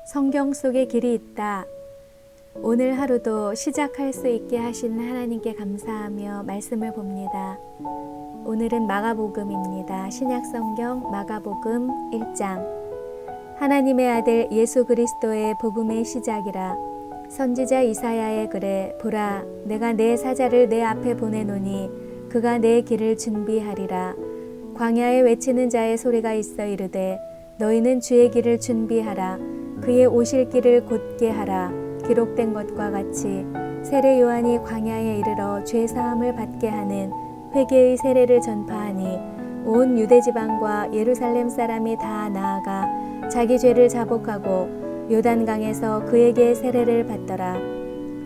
성경 속에 길이 있다. 오늘 하루도 시작할 수 있게 하신 하나님께 감사하며 말씀을 봅니다. 오늘은 마가복음입니다. 신약성경 마가복음 1장. 하나님의 아들 예수 그리스도의 복음의 시작이라. 선지자 이사야의 글에 보라, 내가 내 사자를 내 앞에 보내노니 그가 내 길을 준비하리라. 광야에 외치는 자의 소리가 있어 이르되 너희는 주의 길을 준비하라. 그의 오실 길을 곧게 하라. 기록된 것과 같이 세례 요한이 광야에 이르러 죄 사함을 받게 하는 회개의 세례를 전파하니 온 유대 지방과 예루살렘 사람이 다 나아가 자기 죄를 자복하고 요단강에서 그에게 세례를 받더라.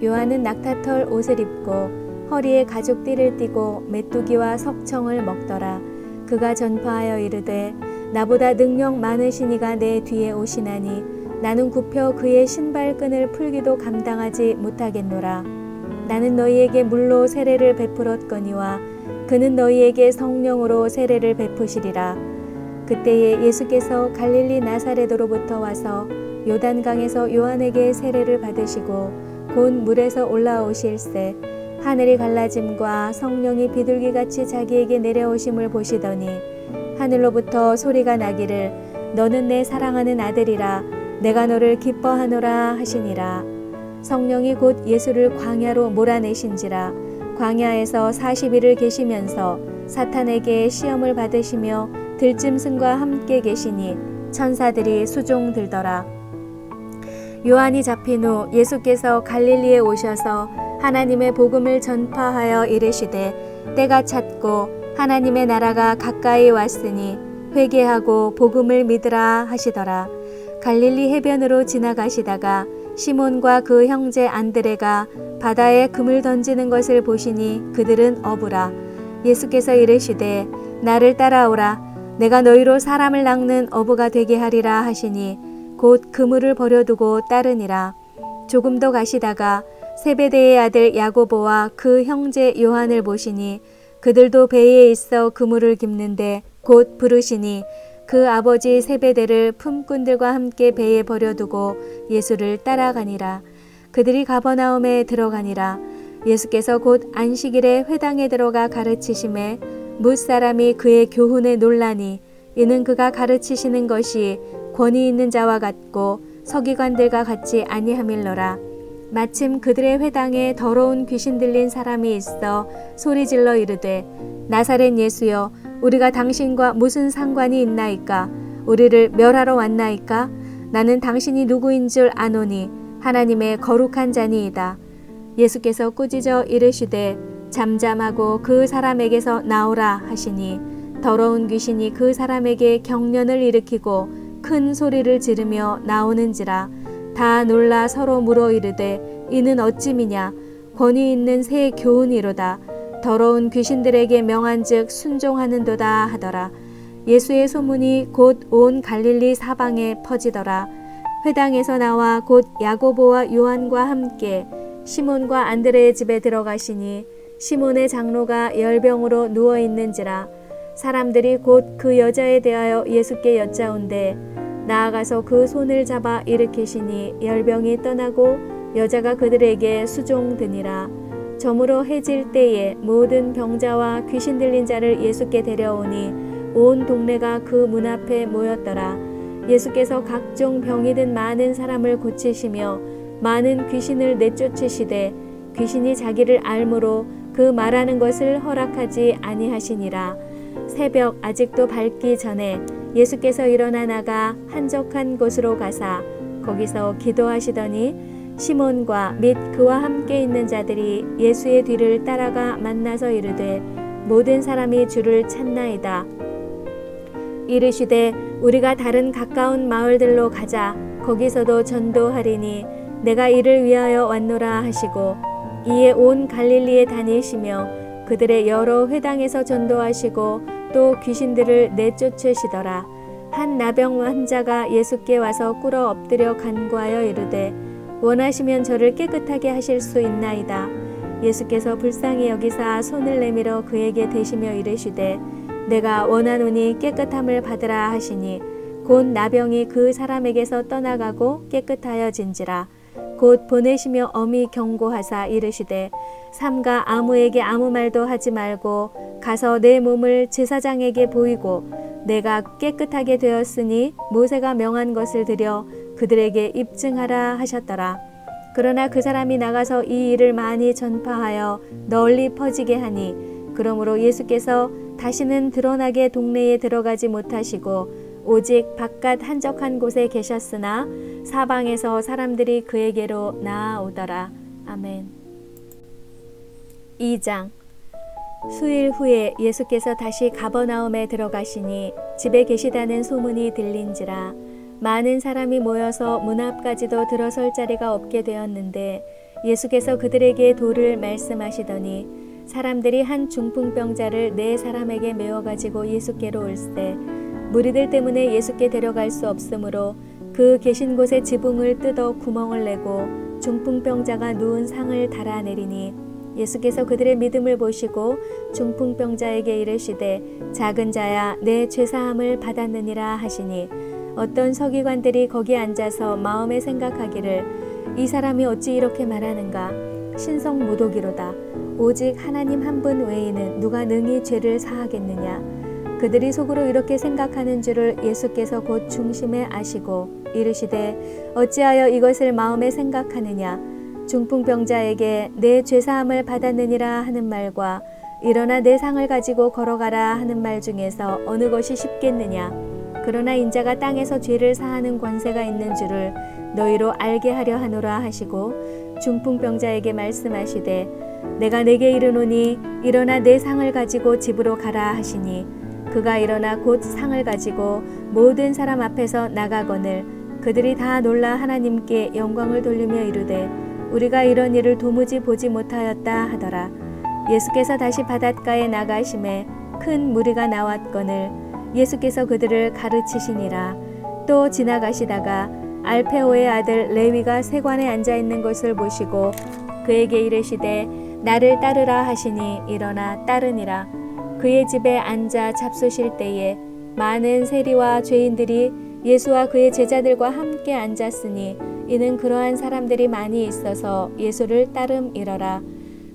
요한은 낙타털 옷을 입고 허리에 가죽띠를 띠고 메뚜기와 석청을 먹더라. 그가 전파하여 이르되 나보다 능력 많으신 이가 내 뒤에 오시나니 나는 굽혀 그의 신발끈을 풀기도 감당하지 못하겠노라. 나는 너희에게 물로 세례를 베풀었거니와 그는 너희에게 성령으로 세례를 베푸시리라. 그때에 예수께서 갈릴리 나사렛으로부터 와서 요단강에서 요한에게 세례를 받으시고 곧 물에서 올라오실새 하늘이 갈라짐과 성령이 비둘기같이 자기에게 내려오심을 보시더니 하늘로부터 소리가 나기를 너는 내 사랑하는 아들이라 내가 너를 기뻐하노라 하시니라. 성령이 곧 예수를 광야로 몰아내신지라. 광야에서 40일을 계시면서 사탄에게 시험을 받으시며 들짐승과 함께 계시니 천사들이 수종 들더라. 요한이 잡힌 후 예수께서 갈릴리에 오셔서 하나님의 복음을 전파하여 이르시되 때가 찼고 하나님의 나라가 가까이 왔으니 회개하고 복음을 믿으라 하시더라. 갈릴리 해변으로 지나가시다가 시몬과 그 형제 안드레가 바다에 금을 던지는 것을 보시니 그들은 어부라. 예수께서 이르시되 나를 따라오라. 내가 너희로 사람을 낚는 어부가 되게 하리라 하시니 곧 그물을 버려두고 따르니라. 조금 더 가시다가 세베대의 아들 야고보와 그 형제 요한을 보시니 그들도 배에 있어 그물을 깁는데 곧 부르시니 그 아버지 세베대를 품꾼들과 함께 배에 버려두고 예수를 따라가니라. 그들이 가버나움에 들어가니라. 예수께서 곧 안식일에 회당에 들어가 가르치심에 뭇사람이 그의 교훈에 놀라니 이는 그가 가르치시는 것이 권위 있는 자와 같고 서기관들과 같지 아니함일러라. 마침 그들의 회당에 더러운 귀신 들린 사람이 있어 소리질러 이르되 나사렛 예수여 우리가 당신과 무슨 상관이 있나이까? 우리를 멸하러 왔나이까? 나는 당신이 누구인 줄 아노니 하나님의 거룩한 자니이다. 예수께서 꾸짖어 이르시되 잠잠하고 그 사람에게서 나오라 하시니 더러운 귀신이 그 사람에게 경련을 일으키고 큰 소리를 지르며 나오는지라. 다 놀라 서로 물어 이르되 이는 어찌미냐? 권위 있는 새 교훈이로다. 더러운 귀신들에게 명한즉 순종하는도다 하더라. 예수의 소문이 곧 온 갈릴리 사방에 퍼지더라. 회당에서 나와 곧 야고보와 요한과 함께 시몬과 안드레의 집에 들어가시니 시몬의 장로가 열병으로 누워 있는지라. 사람들이 곧 그 여자에 대하여 예수께 여짜온대 나아가서 그 손을 잡아 일으키시니 열병이 떠나고 여자가 그들에게 수종드니라. 저물어 해질 때에 모든 병자와 귀신 들린 자를 예수께 데려오니 온 동네가 그 문 앞에 모였더라. 예수께서 각종 병이 든 많은 사람을 고치시며 많은 귀신을 내쫓으시되 귀신이 자기를 알므로 그 말하는 것을 허락하지 아니하시니라. 새벽 아직도 밝기 전에 예수께서 일어나 나가 한적한 곳으로 가사 거기서 기도하시더니 시몬과 및 그와 함께 있는 자들이 예수의 뒤를 따라가 만나서 이르되 모든 사람이 주를 찾나이다. 이르시되 우리가 다른 가까운 마을들로 가자. 거기서도 전도하리니 내가 이를 위하여 왔노라 하시고 이에 온 갈릴리에 다니시며 그들의 여러 회당에서 전도하시고 또 귀신들을 내쫓으시더라. 한 나병 환자가 예수께 와서 꿇어 엎드려 간구하여 이르되 원하시면 저를 깨끗하게 하실 수 있나이다. 예수께서 불쌍히 여기사 손을 내밀어 그에게 대시며 이르시되 내가 원하노니 깨끗함을 받으라 하시니 곧 나병이 그 사람에게서 떠나가고 깨끗하여진지라. 곧 보내시며 엄히 경고하사 이르시되 삼가 아무에게 아무 말도 하지 말고 가서 내 몸을 제사장에게 보이고 내가 깨끗하게 되었으니 모세가 명한 것을 드려 그들에게 입증하라 하셨더라. 그러나 그 사람이 나가서 이 일을 많이 전파하여 널리 퍼지게 하니 그러므로 예수께서 다시는 드러나게 동네에 들어가지 못하시고 오직 바깥 한적한 곳에 계셨으나 사방에서 사람들이 그에게로 나아오더라. 아멘. 2장. 수일 후에 예수께서 다시 가버나움에 들어가시니 집에 계시다는 소문이 들린지라. 많은 사람이 모여서 문 앞까지도 들어설 자리가 없게 되었는데 예수께서 그들에게 도를 말씀하시더니 사람들이 한 중풍병자를 네 사람에게 메워 가지고 예수께로 올세 무리들 때문에 예수께 데려갈 수 없으므로 그 계신 곳에 지붕을 뜯어 구멍을 내고 중풍병자가 누운 상을 달아내리니 예수께서 그들의 믿음을 보시고 중풍병자에게 이르시되 작은 자야 내 죄사함을 받았느니라 하시니 어떤 서기관들이 거기 앉아서 마음에 생각하기를 이 사람이 어찌 이렇게 말하는가 신성모독이로다. 오직 하나님 한 분 외에는 누가 능히 죄를 사하겠느냐. 그들이 속으로 이렇게 생각하는 줄을 예수께서 곧 중심에 아시고 이르시되 어찌하여 이것을 마음에 생각하느냐. 중풍병자에게 내 죄사함을 받았느니라 하는 말과 일어나 내 상을 가지고 걸어가라 하는 말 중에서 어느 것이 쉽겠느냐. 그러나 인자가 땅에서 죄를 사하는 권세가 있는 줄을 너희로 알게 하려 하노라 하시고 중풍병자에게 말씀하시되 내가 내게 이르노니 일어나 내 상을 가지고 집으로 가라 하시니 그가 일어나 곧 상을 가지고 모든 사람 앞에서 나가거늘 그들이 다 놀라 하나님께 영광을 돌리며 이르되 우리가 이런 일을 도무지 보지 못하였다 하더라. 예수께서 다시 바닷가에 나가심에 큰 무리가 나왔거늘 예수께서 그들을 가르치시니라. 또 지나가시다가 알페오의 아들 레위가 세관에 앉아 있는 것을 보시고 그에게 이르시되 나를 따르라 하시니 일어나 따르니라. 그의 집에 앉아 잡수실 때에 많은 세리와 죄인들이 예수와 그의 제자들과 함께 앉았으니 이는 그러한 사람들이 많이 있어서 예수를 따름이러라.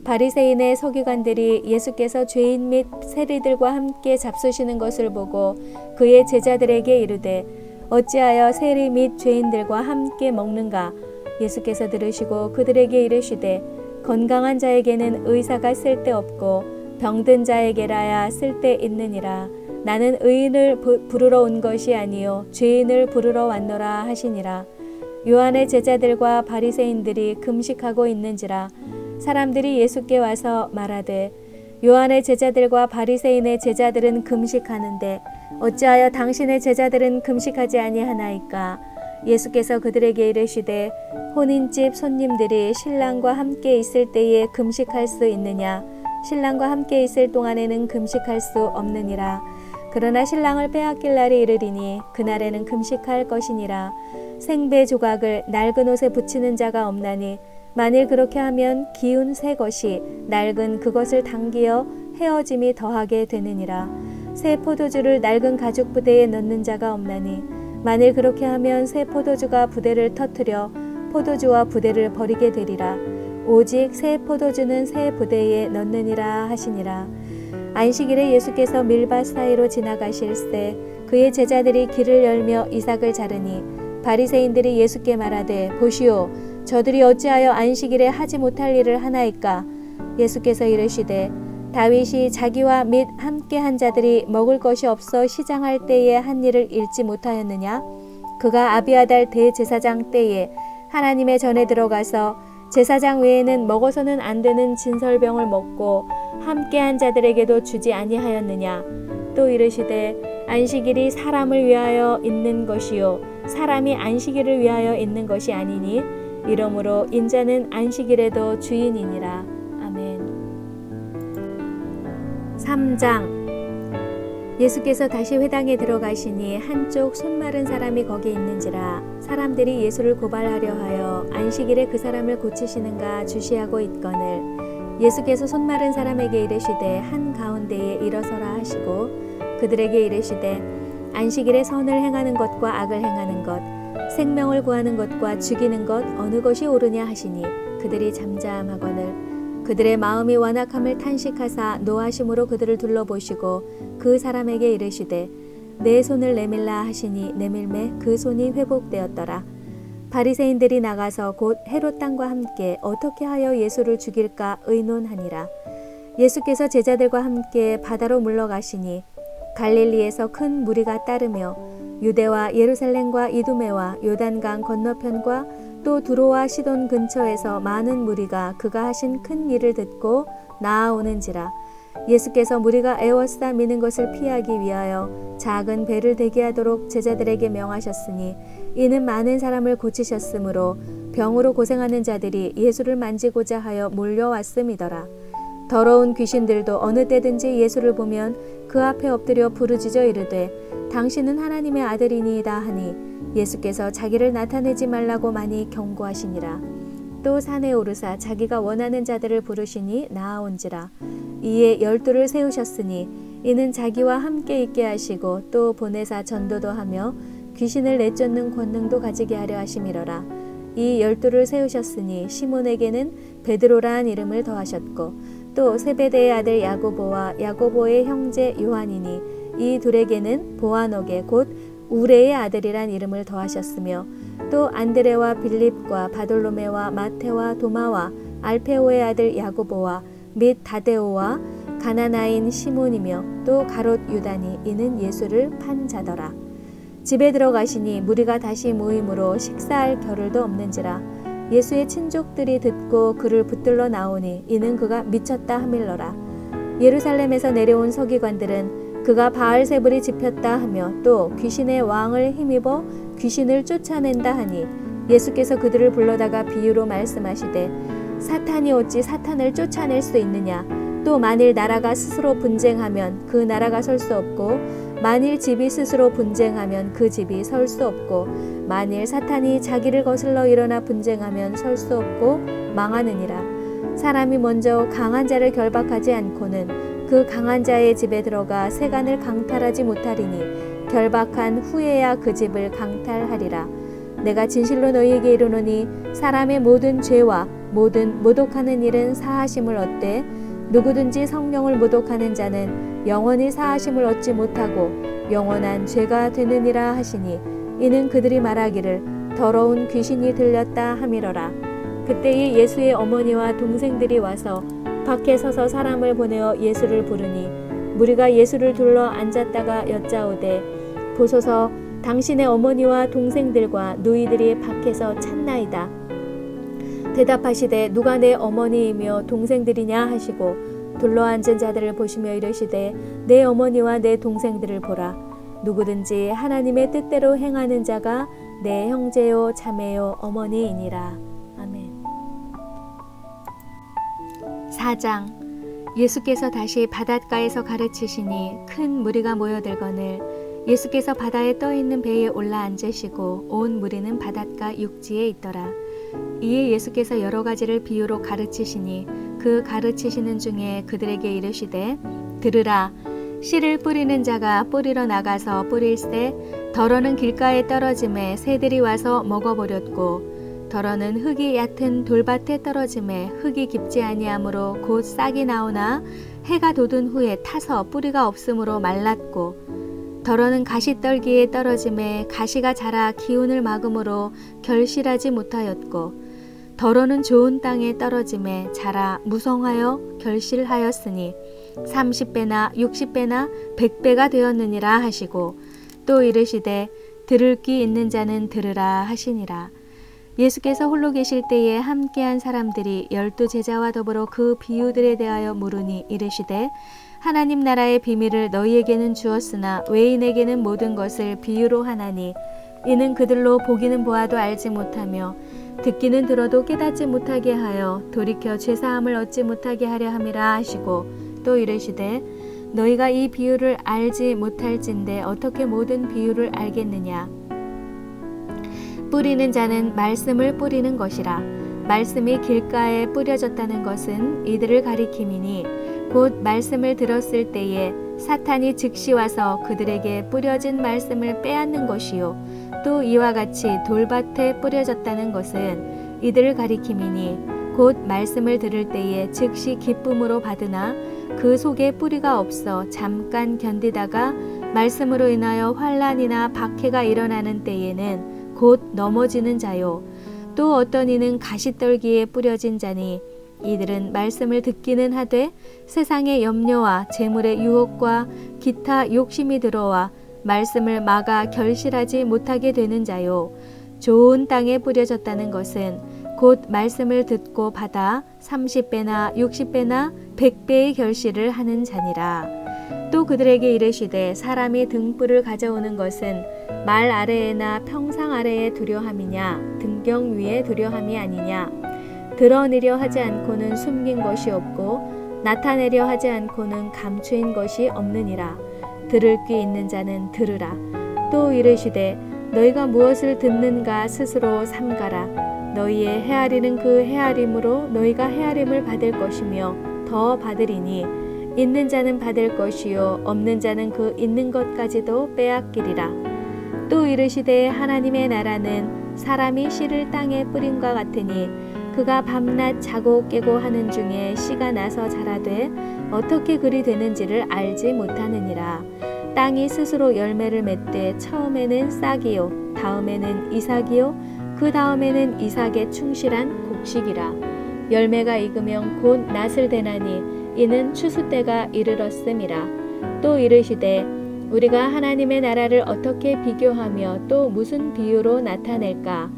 바리새인의 서기관들이 예수께서 죄인 및 세리들과 함께 잡수시는 것을 보고 그의 제자들에게 이르되 어찌하여 세리 및 죄인들과 함께 먹는가. 예수께서 들으시고 그들에게 이르시되 건강한 자에게는 의사가 쓸데없고 병든 자에게라야 쓸데있느니라. 나는 의인을 부르러 온 것이 아니요 죄인을 부르러 왔노라 하시니라. 요한의 제자들과 바리새인들이 금식하고 있는지라. 사람들이 예수께 와서 말하되 요한의 제자들과 바리새인의 제자들은 금식하는데 어찌하여 당신의 제자들은 금식하지 아니하나이까. 예수께서 그들에게 이르시되 혼인집 손님들이 신랑과 함께 있을 때에 금식할 수 있느냐. 신랑과 함께 있을 동안에는 금식할 수 없느니라. 그러나 신랑을 빼앗길 날이 이르리니 그날에는 금식할 것이니라. 생배 조각을 낡은 옷에 붙이는 자가 없나니 만일 그렇게 하면 기운 새 것이 낡은 그것을 당기어 헤어짐이 더하게 되느니라. 새 포도주를 낡은 가죽 부대에 넣는 자가 없나니 만일 그렇게 하면 새 포도주가 부대를 터뜨려 포도주와 부대를 버리게 되리라. 오직 새 포도주는 새 부대에 넣느니라 하시니라. 안식일에 예수께서 밀밭 사이로 지나가실새 그의 제자들이 길을 열며 이삭을 자르니 바리새인들이 예수께 말하되 보시오 저들이 어찌하여 안식일에 하지 못할 일을 하나이까. 예수께서 이르시되 다윗이 자기와 및 함께한 자들이 먹을 것이 없어 시장할 때에 한 일을 잃지 못하였느냐. 그가 아비아달 대제사장 때에 하나님의 전에 들어가서 제사장 외에는 먹어서는 안 되는 진설병을 먹고 함께한 자들에게도 주지 아니하였느냐. 또 이르시되 안식일이 사람을 위하여 있는 것이요 사람이 안식일을 위하여 있는 것이 아니니 이러므로 인자는 안식일에도 주인이니라. 아멘. 3장. 예수께서 다시 회당에 들어가시니 한쪽 손 마른 사람이 거기 있는지라. 사람들이 예수를 고발하려 하여 안식일에 그 사람을 고치시는가 주시하고 있거늘 예수께서 손 마른 사람에게 이르시되 한 가운데에 일어서라 하시고 그들에게 이르시되 안식일에 선을 행하는 것과 악을 행하는 것, 생명을 구하는 것과 죽이는 것 어느 것이 옳으냐 하시니 그들이 잠잠하거늘 그들의 마음이 완악함을 탄식하사 노하심으로 그들을 둘러보시고 그 사람에게 이르시되 내 손을 내밀라 하시니 내밀매 그 손이 회복되었더라. 바리새인들이 나가서 곧 헤롯 땅과 함께 어떻게 하여 예수를 죽일까 의논하니라. 예수께서 제자들과 함께 바다로 물러가시니 갈릴리에서 큰 무리가 따르며 유대와 예루살렘과 이두메와 요단강 건너편과 또 두로와 시돈 근처에서 많은 무리가 그가 하신 큰 일을 듣고 나아오는지라. 예수께서 무리가 애워싸 미는 것을 피하기 위하여 작은 배를 대기하도록 제자들에게 명하셨으니 이는 많은 사람을 고치셨으므로 병으로 고생하는 자들이 예수를 만지고자 하여 몰려왔음이더라. 더러운 귀신들도 어느 때든지 예수를 보면 그 앞에 엎드려 부르짖어 이르되 당신은 하나님의 아들이니이다 하니 예수께서 자기를 나타내지 말라고 많이 경고하시니라. 또 산에 오르사 자기가 원하는 자들을 부르시니 나아온지라. 이에 12를 세우셨으니 이는 자기와 함께 있게 하시고 또 보내사 전도도 하며 귀신을 내쫓는 권능도 가지게 하려 하심이러라. 이 12를 세우셨으니 시몬에게는 베드로라는 이름을 더하셨고 또 세베대의 아들 야고보와 야고보의 형제 요한이니 이 둘에게는 보아너게 곧 우레의 아들이란 이름을 더하셨으며 또 안드레와 빌립과 바돌로메와 마테와 도마와 알페오의 아들 야고보와 및 다데오와 가나나인 시몬이며 또 가롯 유다니 이는 예수를 판 자더라. 집에 들어가시니 무리가 다시 모임으로 식사할 겨를도 없는지라. 예수의 친족들이 듣고 그를 붙들러 나오니 이는 그가 미쳤다 하밀러라. 예루살렘에서 내려온 서기관들은 그가 바알세불이 집혔다 하며 또 귀신의 왕을 힘입어 귀신을 쫓아낸다 하니 예수께서 그들을 불러다가 비유로 말씀하시되 사탄이 어찌 사탄을 쫓아낼 수 있느냐. 또 만일 나라가 스스로 분쟁하면 그 나라가 설 수 없고 만일 집이 스스로 분쟁하면 그 집이 설 수 없고 만일 사탄이 자기를 거슬러 일어나 분쟁하면 설 수 없고 망하느니라. 사람이 먼저 강한 자를 결박하지 않고는 그 강한 자의 집에 들어가 세간을 강탈하지 못하리니 결박한 후에야 그 집을 강탈하리라. 내가 진실로 너희에게 이르노니 사람의 모든 죄와 모든 모독하는 일은 사하심을 얻되 누구든지 성령을 모독하는 자는 영원히 사하심을 얻지 못하고 영원한 죄가 되느니라 하시니 이는 그들이 말하기를 더러운 귀신이 들렸다 함이러라. 그때에 예수의 어머니와 동생들이 와서 밖에 서서 사람을 보내어 예수를 부르니 무리가 예수를 둘러 앉았다가 여짜오되 보소서 당신의 어머니와 동생들과 누이들이 밖에서 찾나이다. 대답하시되 누가 내 어머니이며 동생들이냐 하시고 둘러앉은 자들을 보시며 이르시되 내 어머니와 내 동생들을 보라. 누구든지 하나님의 뜻대로 행하는 자가 내 형제요 자매요 어머니이니라. 아멘. 4장. 예수께서 다시 바닷가에서 가르치시니 큰 무리가 모여들거늘 예수께서 바다에 떠있는 배에 올라 앉으시고 온 무리는 바닷가 육지에 있더라. 이에 예수께서 여러 가지를 비유로 가르치시니 그 가르치시는 중에 그들에게 이르시되 들으라. 씨를 뿌리는 자가 뿌리러 나가서 뿌릴새 덜어는 길가에 떨어짐에 새들이 와서 먹어버렸고 덜어는 흙이 얕은 돌밭에 떨어짐에 흙이 깊지 아니하므로 곧 싹이 나오나 해가 돋은 후에 타서 뿌리가 없으므로 말랐고 덜어는 가시떨기에 떨어짐에 가시가 자라 기운을 막음으로 결실하지 못하였고 덜어는 좋은 땅에 떨어짐에 자라 무성하여 결실하였으니 30배나 60배나 100배가 되었느니라 하시고 또 이르시되 들을 귀 있는 자는 들으라 하시니라. 예수께서 홀로 계실 때에 함께한 사람들이 12 제자와 더불어 그 비유들에 대하여 물으니 이르시되 하나님 나라의 비밀을 너희에게는 주었으나 외인에게는 모든 것을 비유로 하나니 이는 그들로 보기는 보아도 알지 못하며 듣기는 들어도 깨닫지 못하게 하여 돌이켜 죄사함을 얻지 못하게 하려 함이라 하시고 또 이르시되 너희가 이 비유를 알지 못할진대 어떻게 모든 비유를 알겠느냐. 뿌리는 자는 말씀을 뿌리는 것이라. 말씀이 길가에 뿌려졌다는 것은 이들을 가리킴이니 곧 말씀을 들었을 때에 사탄이 즉시 와서 그들에게 뿌려진 말씀을 빼앗는 것이요 또 이와 같이 돌밭에 뿌려졌다는 것은 이들을 가리킴이니 곧 말씀을 들을 때에 즉시 기쁨으로 받으나 그 속에 뿌리가 없어 잠깐 견디다가 말씀으로 인하여 환난이나 박해가 일어나는 때에는 곧 넘어지는 자요 또 어떤 이는 가시떨기에 뿌려진 자니 이들은 말씀을 듣기는 하되 세상의 염려와 재물의 유혹과 기타 욕심이 들어와 말씀을 막아 결실하지 못하게 되는 자요 좋은 땅에 뿌려졌다는 것은 곧 말씀을 듣고 받아 30배나 60배나 100배의 결실을 하는 자니라. 또 그들에게 이르시되 사람이 등불을 가져오는 것은 말 아래에나 평상 아래에 두려함이냐 등경 위에 두려함이 아니냐 드러내려 하지 않고는 숨긴 것이 없고 나타내려 하지 않고는 감추인 것이 없느니라. 들을 귀 있는 자는 들으라. 또 이르시되 너희가 무엇을 듣는가 스스로 삼가라. 너희의 헤아리는 그 헤아림으로 너희가 헤아림을 받을 것이며 더 받으리니 있는 자는 받을 것이요 없는 자는 그 있는 것까지도 빼앗기리라. 또 이르시되 하나님의 나라는 사람이 씨를 땅에 뿌린과 같으니 그가 밤낮 자고 깨고 하는 중에 씨가 나서 자라되 어떻게 그리 되는지를 알지 못하느니라. 땅이 스스로 열매를 맺되 처음에는 싹이요 다음에는 이삭이요 그 다음에는 이삭에 충실한 곡식이라. 열매가 익으면 곧 낫을 대나니 이는 추수 때가 이르렀음이라. 또 이르시되 우리가 하나님의 나라를 어떻게 비교하며 또 무슨 비유로 나타낼까?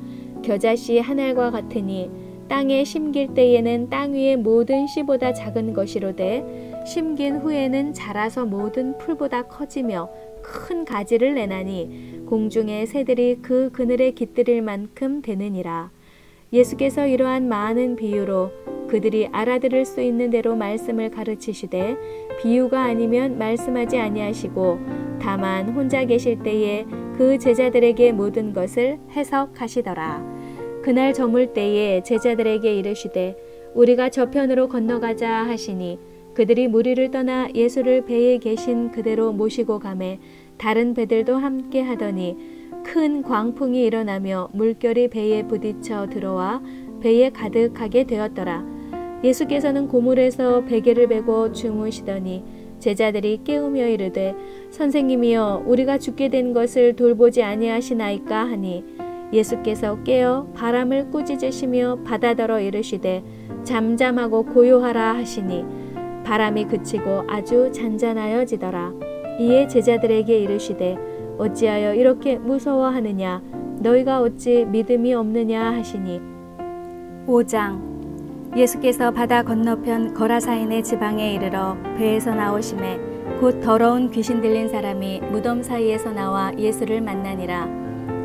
겨자씨 한 알과 같으니 땅에 심길 때에는 땅 위의 모든 씨보다 작은 것이로되 심긴 후에는 자라서 모든 풀보다 커지며 큰 가지를 내나니 공중의 새들이 그 그늘에 깃들일 만큼 되느니라. 예수께서 이러한 많은 비유로 그들이 알아들을 수 있는 대로 말씀을 가르치시되 비유가 아니면 말씀하지 아니하시고 다만 혼자 계실 때에 그 제자들에게 모든 것을 해석하시더라. 그날 저물 때에 제자들에게 이르시되 우리가 저편으로 건너가자 하시니 그들이 무리를 떠나 예수를 배에 계신 그대로 모시고 가매 다른 배들도 함께 하더니 큰 광풍이 일어나며 물결이 배에 부딪혀 들어와 배에 가득하게 되었더라. 예수께서는 고물에서 베개를 베고 주무시더니 제자들이 깨우며 이르되 선생님이여 우리가 죽게 된 것을 돌보지 아니하시나이까 하니 예수께서 깨어 바람을 꾸짖으시며 바다더러 이르시되 잠잠하고 고요하라 하시니 바람이 그치고 아주 잔잔하여지더라. 이에 제자들에게 이르시되 어찌하여 이렇게 무서워하느냐 너희가 어찌 믿음이 없느냐 하시니 5장 예수께서 바다 건너편 거라사인의 지방에 이르러 배에서 나오심에 곧 더러운 귀신 들린 사람이 무덤 사이에서 나와 예수를 만나니라.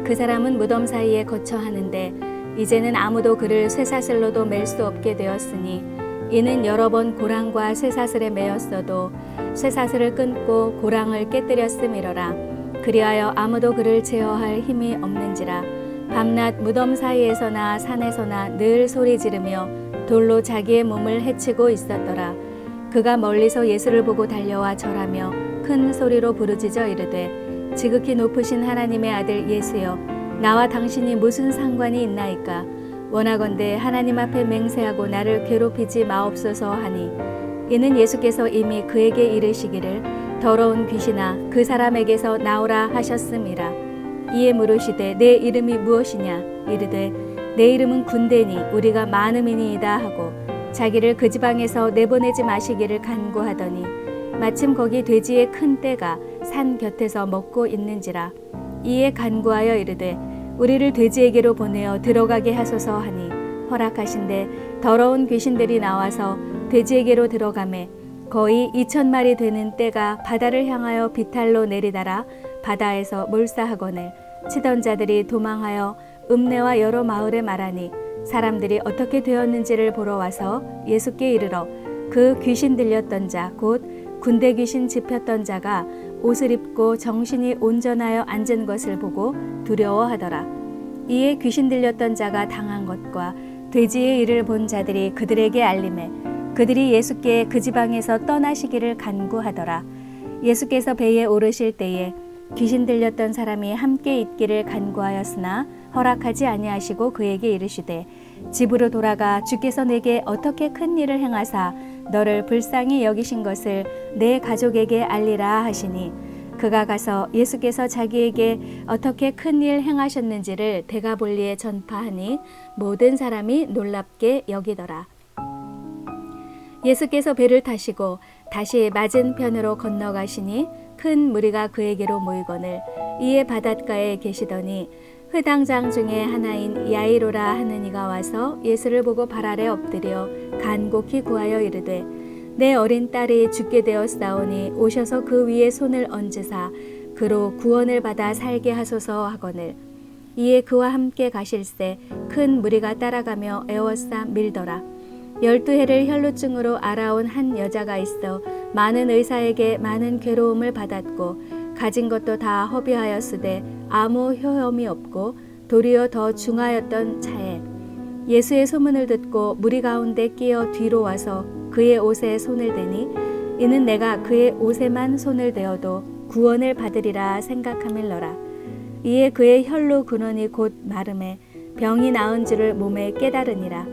그 사람은 무덤 사이에 거처하는데 이제는 아무도 그를 쇠사슬로도 맬 수 없게 되었으니 이는 여러 번 고랑과 쇠사슬에 매였어도 쇠사슬을 끊고 고랑을 깨뜨렸음이로라. 그리하여 아무도 그를 제어할 힘이 없는지라. 밤낮 무덤 사이에서나 산에서나 늘 소리 지르며 돌로 자기의 몸을 해치고 있었더라. 그가 멀리서 예수를 보고 달려와 절하며 큰 소리로 부르짖어 이르되 지극히 높으신 하나님의 아들 예수여 나와 당신이 무슨 상관이 있나이까. 원하건대 하나님 앞에 맹세하고 나를 괴롭히지 마옵소서 하니 이는 예수께서 이미 그에게 이르시기를 더러운 귀신아 그 사람에게서 나오라 하셨음이라. 이에 물으시되 내 이름이 무엇이냐. 이르되 내 이름은 군대니 우리가 많음이니이다 하고 자기를 그 지방에서 내보내지 마시기를 간구하더니 마침 거기 돼지의 큰 떼가 산 곁에서 먹고 있는지라. 이에 간구하여 이르되 우리를 돼지에게로 보내어 들어가게 하소서 하니 허락하신대 더러운 귀신들이 나와서 돼지에게로 들어가매 거의 2,000마리 되는 떼가 바다를 향하여 비탈로 내리달아 바다에서 몰사하거늘 치던 자들이 도망하여 읍내와 여러 마을에 말하니 사람들이 어떻게 되었는지를 보러 와서 예수께 이르러 그 귀신 들렸던 자 곧 군대 귀신 짚혔던 자가 옷을 입고 정신이 온전하여 앉은 것을 보고 두려워하더라. 이에 귀신 들렸던 자가 당한 것과 돼지의 일을 본 자들이 그들에게 알림해 그들이 예수께 그 지방에서 떠나시기를 간구하더라. 예수께서 배에 오르실 때에 귀신 들렸던 사람이 함께 있기를 간구하였으나 허락하지 아니하시고 그에게 이르시되 집으로 돌아가 주께서 내게 어떻게 큰 일을 행하사 너를 불쌍히 여기신 것을 내 가족에게 알리라 하시니 그가 가서 예수께서 자기에게 어떻게 큰 일 행하셨는지를 데가볼리에 전파하니 모든 사람이 놀랍게 여기더라. 예수께서 배를 타시고 다시 맞은편으로 건너가시니 큰 무리가 그에게로 모이거늘 이에 바닷가에 계시더니 회당장 중에 하나인 야이로라 하는 이가 와서 예수를 보고 발 아래 엎드려 간곡히 구하여 이르되 내 어린 딸이 죽게 되었사오니 오셔서 그 위에 손을 얹으사 그로 구원을 받아 살게 하소서 하거늘 이에 그와 함께 가실새 큰 무리가 따라가며 에워싸 밀더라. 12해를 혈루증으로 앓아온 한 여자가 있어 많은 의사에게 많은 괴로움을 받았고 가진 것도 다 허비하였으되 아무 효험이 없고 도리어 더 중하였던 차에 예수의 소문을 듣고 무리 가운데 끼어 뒤로 와서 그의 옷에 손을 대니 이는 내가 그의 옷에만 손을 대어도 구원을 받으리라 생각함일러라. 이에 그의 혈루 근원이 곧 마름에 병이 나은 줄을 몸에 깨달으니라.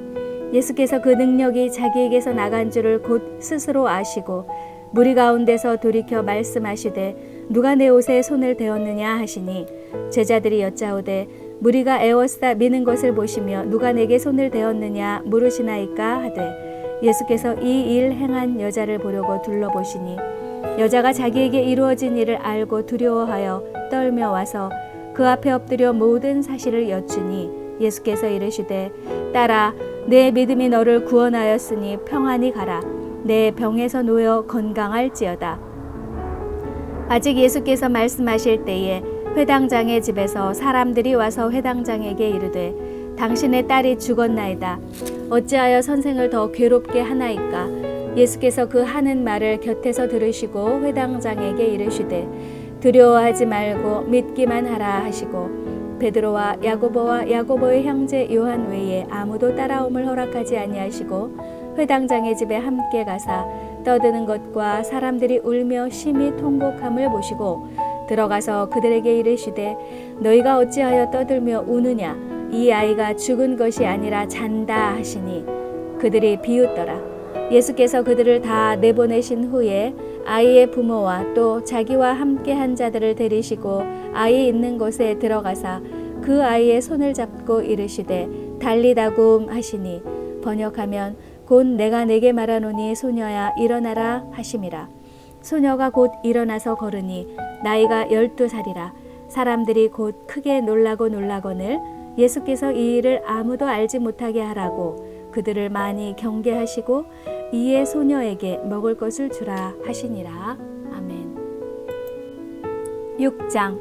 예수께서 그 능력이 자기에게서 나간 줄을 곧 스스로 아시고 무리 가운데서 돌이켜 말씀하시되 누가 내 옷에 손을 대었느냐 하시니 제자들이 여짜오되 무리가 에워싸 미는 것을 보시며 누가 내게 손을 대었느냐 물으시나이까 하되 예수께서 이 일 행한 여자를 보려고 둘러보시니 여자가 자기에게 이루어진 일을 알고 두려워하여 떨며 와서 그 앞에 엎드려 모든 사실을 여쭈니 예수께서 이르시되 딸아 내 믿음이 너를 구원하였으니 평안히 가라. 내 병에서 놓여 건강할지어다. 아직 예수께서 말씀하실 때에 회당장의 집에서 사람들이 와서 회당장에게 이르되 당신의 딸이 죽었나이다. 어찌하여 선생을 더 괴롭게 하나이까? 예수께서 그 하는 말을 곁에서 들으시고 회당장에게 이르시되 두려워하지 말고 믿기만 하라 하시고 베드로와 야고보와 야고보의 형제 요한 외에 아무도 따라옴을 허락하지 아니하시고 회당장의 집에 함께 가사 떠드는 것과 사람들이 울며 심히 통곡함을 보시고 들어가서 그들에게 이르시되 너희가 어찌하여 떠들며 우느냐 이 아이가 죽은 것이 아니라 잔다 하시니 그들이 비웃더라. 예수께서 그들을 다 내보내신 후에 아이의 부모와 또 자기와 함께 한 자들을 데리시고 아이 있는 곳에 들어가사 그 아이의 손을 잡고 이르시되 달리다굼 하시니 번역하면 곧 내가 내게 말하노니 소녀야 일어나라 하심이라. 소녀가 곧 일어나서 걸으니 나이가 12살이라. 사람들이 곧 크게 놀라거늘 예수께서 이 일을 아무도 알지 못하게 하라고 그들을 많이 경계하시고 이에 소녀에게 먹을 것을 주라 하시니라. 아멘. 6장.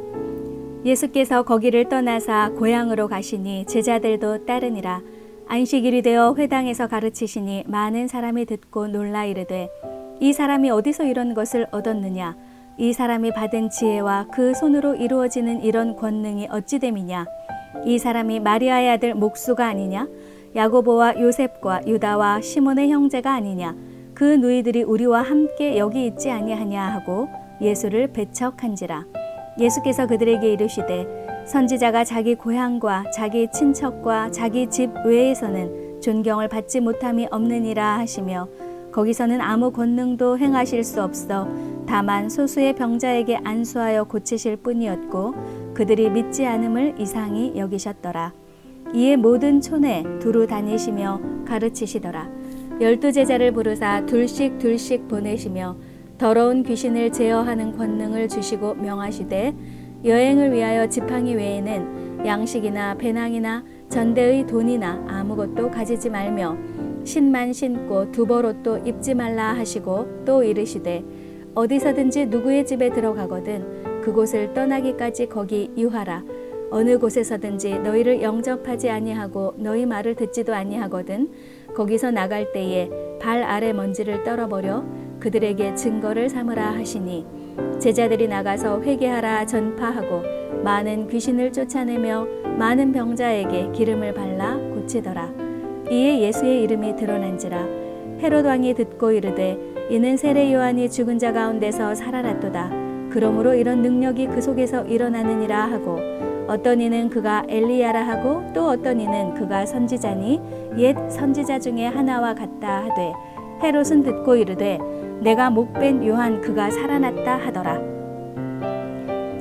예수께서 거기를 떠나사 고향으로 가시니 제자들도 따르니라. 안식일이 되어 회당에서 가르치시니 많은 사람이 듣고 놀라 이르되 이 사람이 어디서 이런 것을 얻었느냐? 이 사람이 받은 지혜와 그 손으로 이루어지는 이런 권능이 어찌 됨이냐? 이 사람이 마리아의 아들 목수가 아니냐? 야고보와 요셉과 유다와 시몬의 형제가 아니냐? 그 누이들이 우리와 함께 여기 있지 아니하냐 하고 예수를 배척한지라. 예수께서 그들에게 이르시되 선지자가 자기 고향과 자기 친척과 자기 집 외에서는 존경을 받지 못함이 없느니라 하시며 거기서는 아무 권능도 행하실 수 없어 다만 소수의 병자에게 안수하여 고치실 뿐이었고 그들이 믿지 않음을 이상히 여기셨더라. 이에 모든 촌에 두루 다니시며 가르치시더라. 12제자를 부르사 둘씩 보내시며 더러운 귀신을 제어하는 권능을 주시고 명하시되 여행을 위하여 지팡이 외에는 양식이나 배낭이나 전대의 돈이나 아무것도 가지지 말며 신만 신고 두벌옷도 입지 말라 하시고 또 이르시되 어디서든지 누구의 집에 들어가거든 그곳을 떠나기까지 거기 유하라. 어느 곳에서든지 너희를 영접하지 아니하고 너희 말을 듣지도 아니하거든 거기서 나갈 때에 발 아래 먼지를 떨어버려 그들에게 증거를 삼으라 하시니 제자들이 나가서 회개하라 전파하고 많은 귀신을 쫓아내며 많은 병자에게 기름을 발라 고치더라. 이에 예수의 이름이 드러난지라. 헤롯 왕이 듣고 이르되 이는 세례 요한이 죽은 자 가운데서 살아났도다. 그러므로 이런 능력이 그 속에서 일어나느니라 하고, 어떤 이는 그가 엘리야라 하고 또 어떤 이는 그가 선지자니 옛 선지자 중에 하나와 같다 하되, 헤롯은 듣고 이르되 내가 목벤 요한 그가 살아났다 하더라.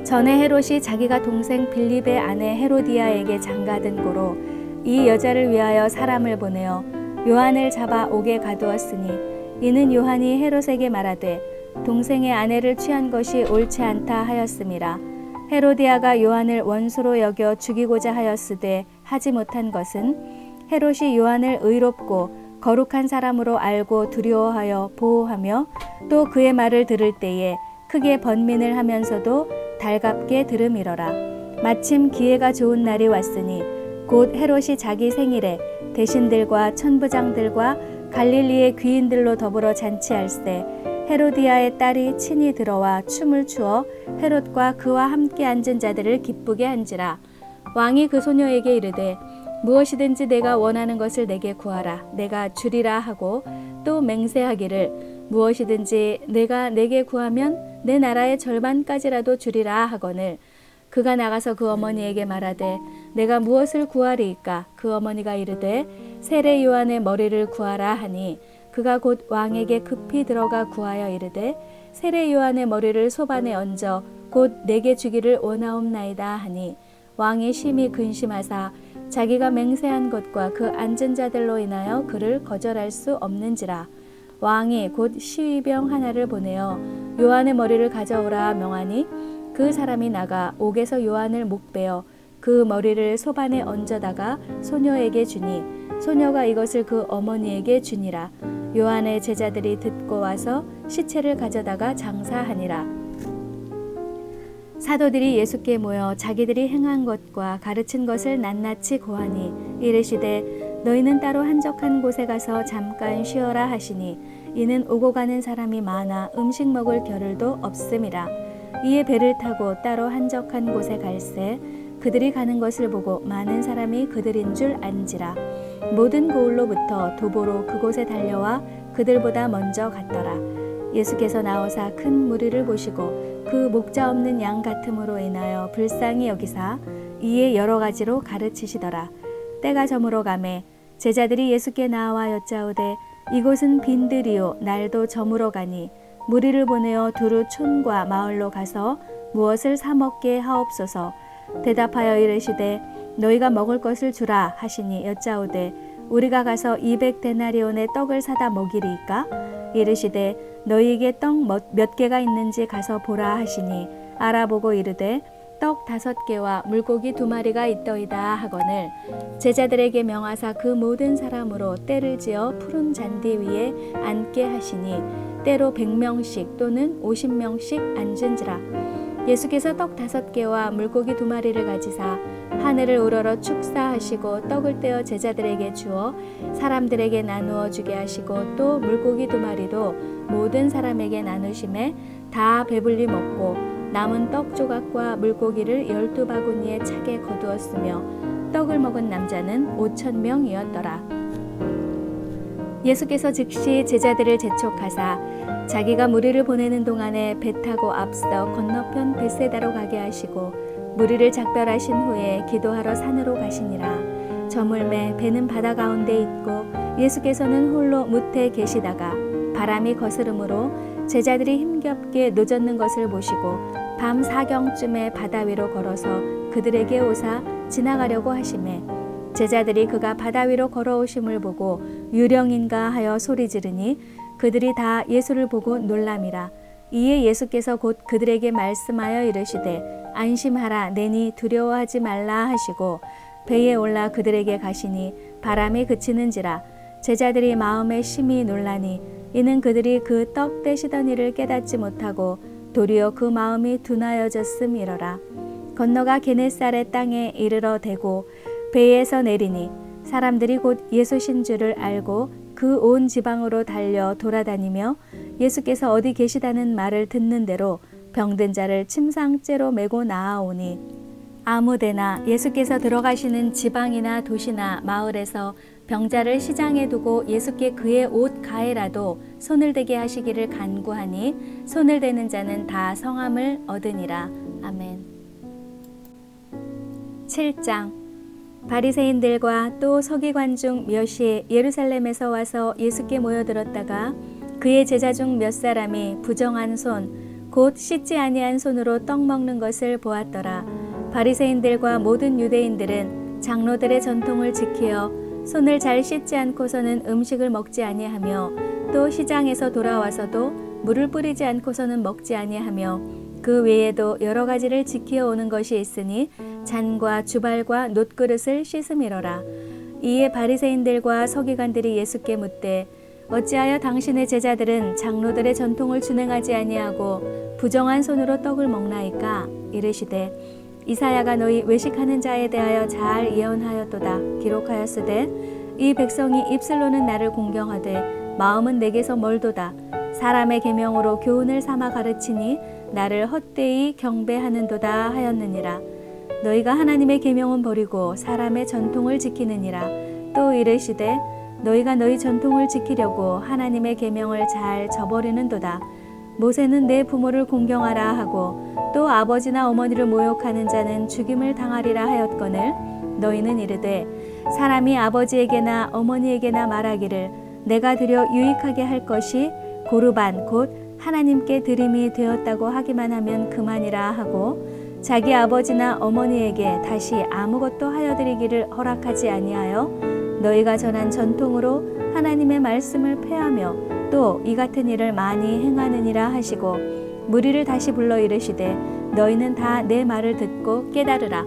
전에 헤롯이 자기가 동생 빌립의 아내 헤로디아에게 장가든 고로 이 여자를 위하여 사람을 보내어 요한을 잡아 옥에 가두었으니, 이는 요한이 헤롯에게 말하되 동생의 아내를 취한 것이 옳지 않다 하였음이라. 헤로디아가 요한을 원수로 여겨 죽이고자 하였으되 하지 못한 것은, 헤롯이 요한을 의롭고 거룩한 사람으로 알고 두려워하여 보호하며 또 그의 말을 들을 때에 크게 번민을 하면서도 달갑게 들음이러라. 마침 기회가 좋은 날이 왔으니 곧 헤롯이 자기 생일에 대신들과 천부장들과 갈릴리의 귀인들로 더불어 잔치할세, 헤로디아의 딸이 친히 들어와 춤을 추어 헤롯과 그와 함께 앉은 자들을 기쁘게 한지라. 왕이 그 소녀에게 이르되 무엇이든지 내가 원하는 것을 내게 구하라, 내가 주리라 하고, 또 맹세하기를 무엇이든지 내가 내게 구하면 내 나라의 절반까지라도 주리라 하거늘, 그가 나가서 그 어머니에게 말하되 내가 무엇을 구하리이까? 그 어머니가 이르되 세례 요한의 머리를 구하라 하니, 그가 곧 왕에게 급히 들어가 구하여 이르되 세례 요한의 머리를 소반에 얹어 곧 내게 주기를 원하옵나이다 하니, 왕이 심히 근심하사 자기가 맹세한 것과 그 앉은 자들로 인하여 그를 거절할 수 없는지라. 왕이 곧 시위병 하나를 보내어 요한의 머리를 가져오라 명하니, 그 사람이 나가 옥에서 요한을 목베어 그 머리를 소반에 얹어다가 소녀에게 주니, 소녀가 이것을 그 어머니에게 주니라. 요한의 제자들이 듣고 와서 시체를 가져다가 장사하니라. 사도들이 예수께 모여 자기들이 행한 것과 가르친 것을 낱낱이 고하니, 이르시되 너희는 따로 한적한 곳에 가서 잠깐 쉬어라 하시니, 이는 오고 가는 사람이 많아 음식 먹을 겨를도 없음이라. 이에 배를 타고 따로 한적한 곳에 갈새 그들이 가는 것을 보고 많은 사람이 그들인 줄 안지라. 모든 고을로부터 도보로 그곳에 달려와 그들보다 먼저 갔더라. 예수께서 나오사 큰 무리를 보시고 그 목자 없는 양 같음으로 인하여 불쌍히 여기사 이에 여러 가지로 가르치시더라. 때가 저물어 가매 제자들이 예수께 나와 여짜오되 이곳은 빈들이요 날도 저물어 가니 무리를 보내어 두루 촌과 마을로 가서 무엇을 사 먹게 하옵소서. 대답하여 이르시되 너희가 먹을 것을 주라 하시니 여짜오되 우리가 가서 200데나리온의 떡을 사다 먹이리이까? 이르시되 너희에게 떡 몇 개가 있는지 가서 보라 하시니 알아보고 이르되 떡 5개와 물고기 2마리가 있더이다 하거늘, 제자들에게 명하사 그 모든 사람으로 때를 지어 푸른 잔디 위에 앉게 하시니 때로 100명씩 또는 50명씩 앉은지라. 예수께서 떡 5개와 물고기 2마리를 가지사 하늘을 우러러 축사하시고 떡을 떼어 제자들에게 주어 사람들에게 나누어 주게 하시고 또 물고기 2마리도 모든 사람에게 나누심에 다 배불리 먹고 남은 떡 조각과 물고기를 12바구니에 차게 거두었으며 떡을 먹은 남자는 5,000명이었더라. 예수께서 즉시 제자들을 재촉하사 자기가 무리를 보내는 동안에 배 타고 앞서 건너편 벳세다로 가게 하시고 무리를 작별하신 후에 기도하러 산으로 가시니라. 저물매 배는 바다 가운데 있고 예수께서는 홀로 무태에 계시다가 바람이 거스름으로 제자들이 힘겹게 노젓는 것을 보시고 밤 4경쯤에 바다 위로 걸어서 그들에게 오사 지나가려고 하시매 제자들이 그가 바다 위로 걸어오심을 보고 유령인가 하여 소리 지르니 그들이 다 예수를 보고 놀람이라. 이에 예수께서 곧 그들에게 말씀하여 이르시되 안심하라 내니 두려워하지 말라 하시고 배에 올라 그들에게 가시니 바람이 그치는지라. 제자들이 마음에 심히 놀라니 이는 그들이 그 떡 떼시던 일을 깨닫지 못하고 도리어 그 마음이 둔하여졌음이러라. 건너가 게네사렛 땅에 이르러 대고 배에서 내리니 사람들이 곧 예수신 줄을 알고 그 온 지방으로 달려 돌아다니며 예수께서 어디 계시다는 말을 듣는 대로 병든 자를 침상째로 메고 나아오니 아무데나 예수께서 들어가시는 지방이나 도시나 마을에서 병자를 시장에 두고 예수께 그의 옷 가에라도 손을 대게 하시기를 간구하니 손을 대는 자는 다 성함을 얻으니라. 아멘. 7장. 바리새인들과 또 서기관 중 몇이 예루살렘에서 와서 예수께 모여들었다가 그의 제자 중 몇 사람이 부정한 손, 곧 씻지 아니한 손으로 떡 먹는 것을 보았더라. 바리새인들과 모든 유대인들은 장로들의 전통을 지키어 손을 잘 씻지 않고서는 음식을 먹지 아니하며 또 시장에서 돌아와서도 물을 뿌리지 않고서는 먹지 아니하며 그 외에도 여러 가지를 지키어 오는 것이 있으니 잔과 주발과 놋그릇을 씻음이로라. 이에 바리새인들과 서기관들이 예수께 묻되 어찌하여 당신의 제자들은 장로들의 전통을 준행하지 아니하고 부정한 손으로 떡을 먹나이까? 이르시되 이사야가 너희 외식하는 자에 대하여 잘 예언하였도다. 기록하였으되 이 백성이 입술로는 나를 공경하되 마음은 내게서 멀도다. 사람의 계명으로 교훈을 삼아 가르치니 나를 헛되이 경배하는도다 하였느니라. 너희가 하나님의 계명은 버리고 사람의 전통을 지키느니라. 또 이르시되 너희가 너희 전통을 지키려고 하나님의 계명을 잘 저버리는도다. 모세는 내 부모를 공경하라 하고 또 아버지나 어머니를 모욕하는 자는 죽임을 당하리라 하였거늘 너희는 이르되 사람이 아버지에게나 어머니에게나 말하기를 내가 드려 유익하게 할 것이 고르반 곧 하나님께 드림이 되었다고 하기만 하면 그만이라 하고 자기 아버지나 어머니에게 다시 아무것도 하여 드리기를 허락하지 아니하여 너희가 전한 전통으로 하나님의 말씀을 폐하며 또 이 같은 일을 많이 행하느니라 하시고 무리를 다시 불러 이르시되 너희는 다 내 말을 듣고 깨달으라.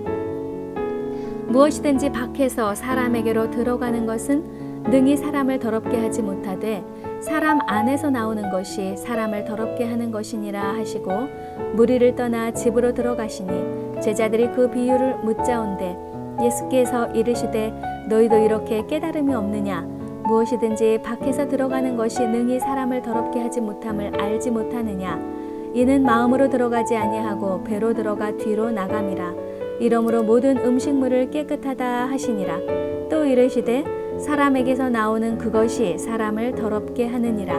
무엇이든지 밖에서 사람에게로 들어가는 것은 능히 사람을 더럽게 하지 못하되 사람 안에서 나오는 것이 사람을 더럽게 하는 것이니라 하시고 무리를 떠나 집으로 들어가시니 제자들이 그 비유를 묻자온대 예수께서 이르시되 너희도 이렇게 깨달음이 없느냐? 무엇이든지 밖에서 들어가는 것이 능히 사람을 더럽게 하지 못함을 알지 못하느냐? 이는 마음으로 들어가지 아니하고 배로 들어가 뒤로 나감이라. 이러므로 모든 음식물을 깨끗하다 하시니라. 또 이르시되 사람에게서 나오는 그것이 사람을 더럽게 하느니라.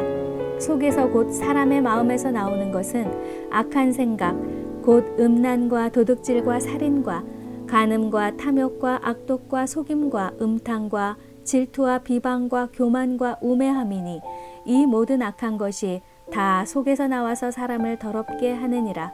속에서 곧 사람의 마음에서 나오는 것은 악한 생각, 곧 음란과 도둑질과 살인과 간음과 탐욕과 악독과 속임과 음탕과 질투와 비방과 교만과 우매함이니 이 모든 악한 것이 다 속에서 나와서 사람을 더럽게 하느니라.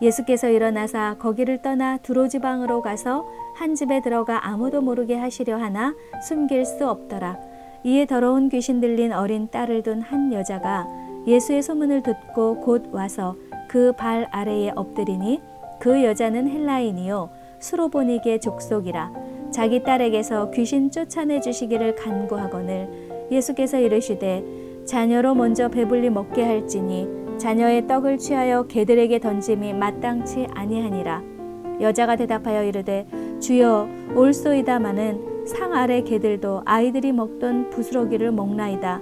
예수께서 일어나사 거기를 떠나 두로 지방으로 가서 한 집에 들어가 아무도 모르게 하시려 하나 숨길 수 없더라. 이에 더러운 귀신 들린 어린 딸을 둔 한 여자가 예수의 소문을 듣고 곧 와서 그 발 아래에 엎드리니 그 여자는 헬라인이요 수로보니게 족속이라. 자기 딸에게서 귀신 쫓아내 주시기를 간구하거늘 예수께서 이르시되 자녀로 먼저 배불리 먹게 할지니 자녀의 떡을 취하여 개들에게 던짐이 마땅치 아니하니라. 여자가 대답하여 이르되 주여 올소이다마는 상 아래 개들도 아이들이 먹던 부스러기를 먹나이다.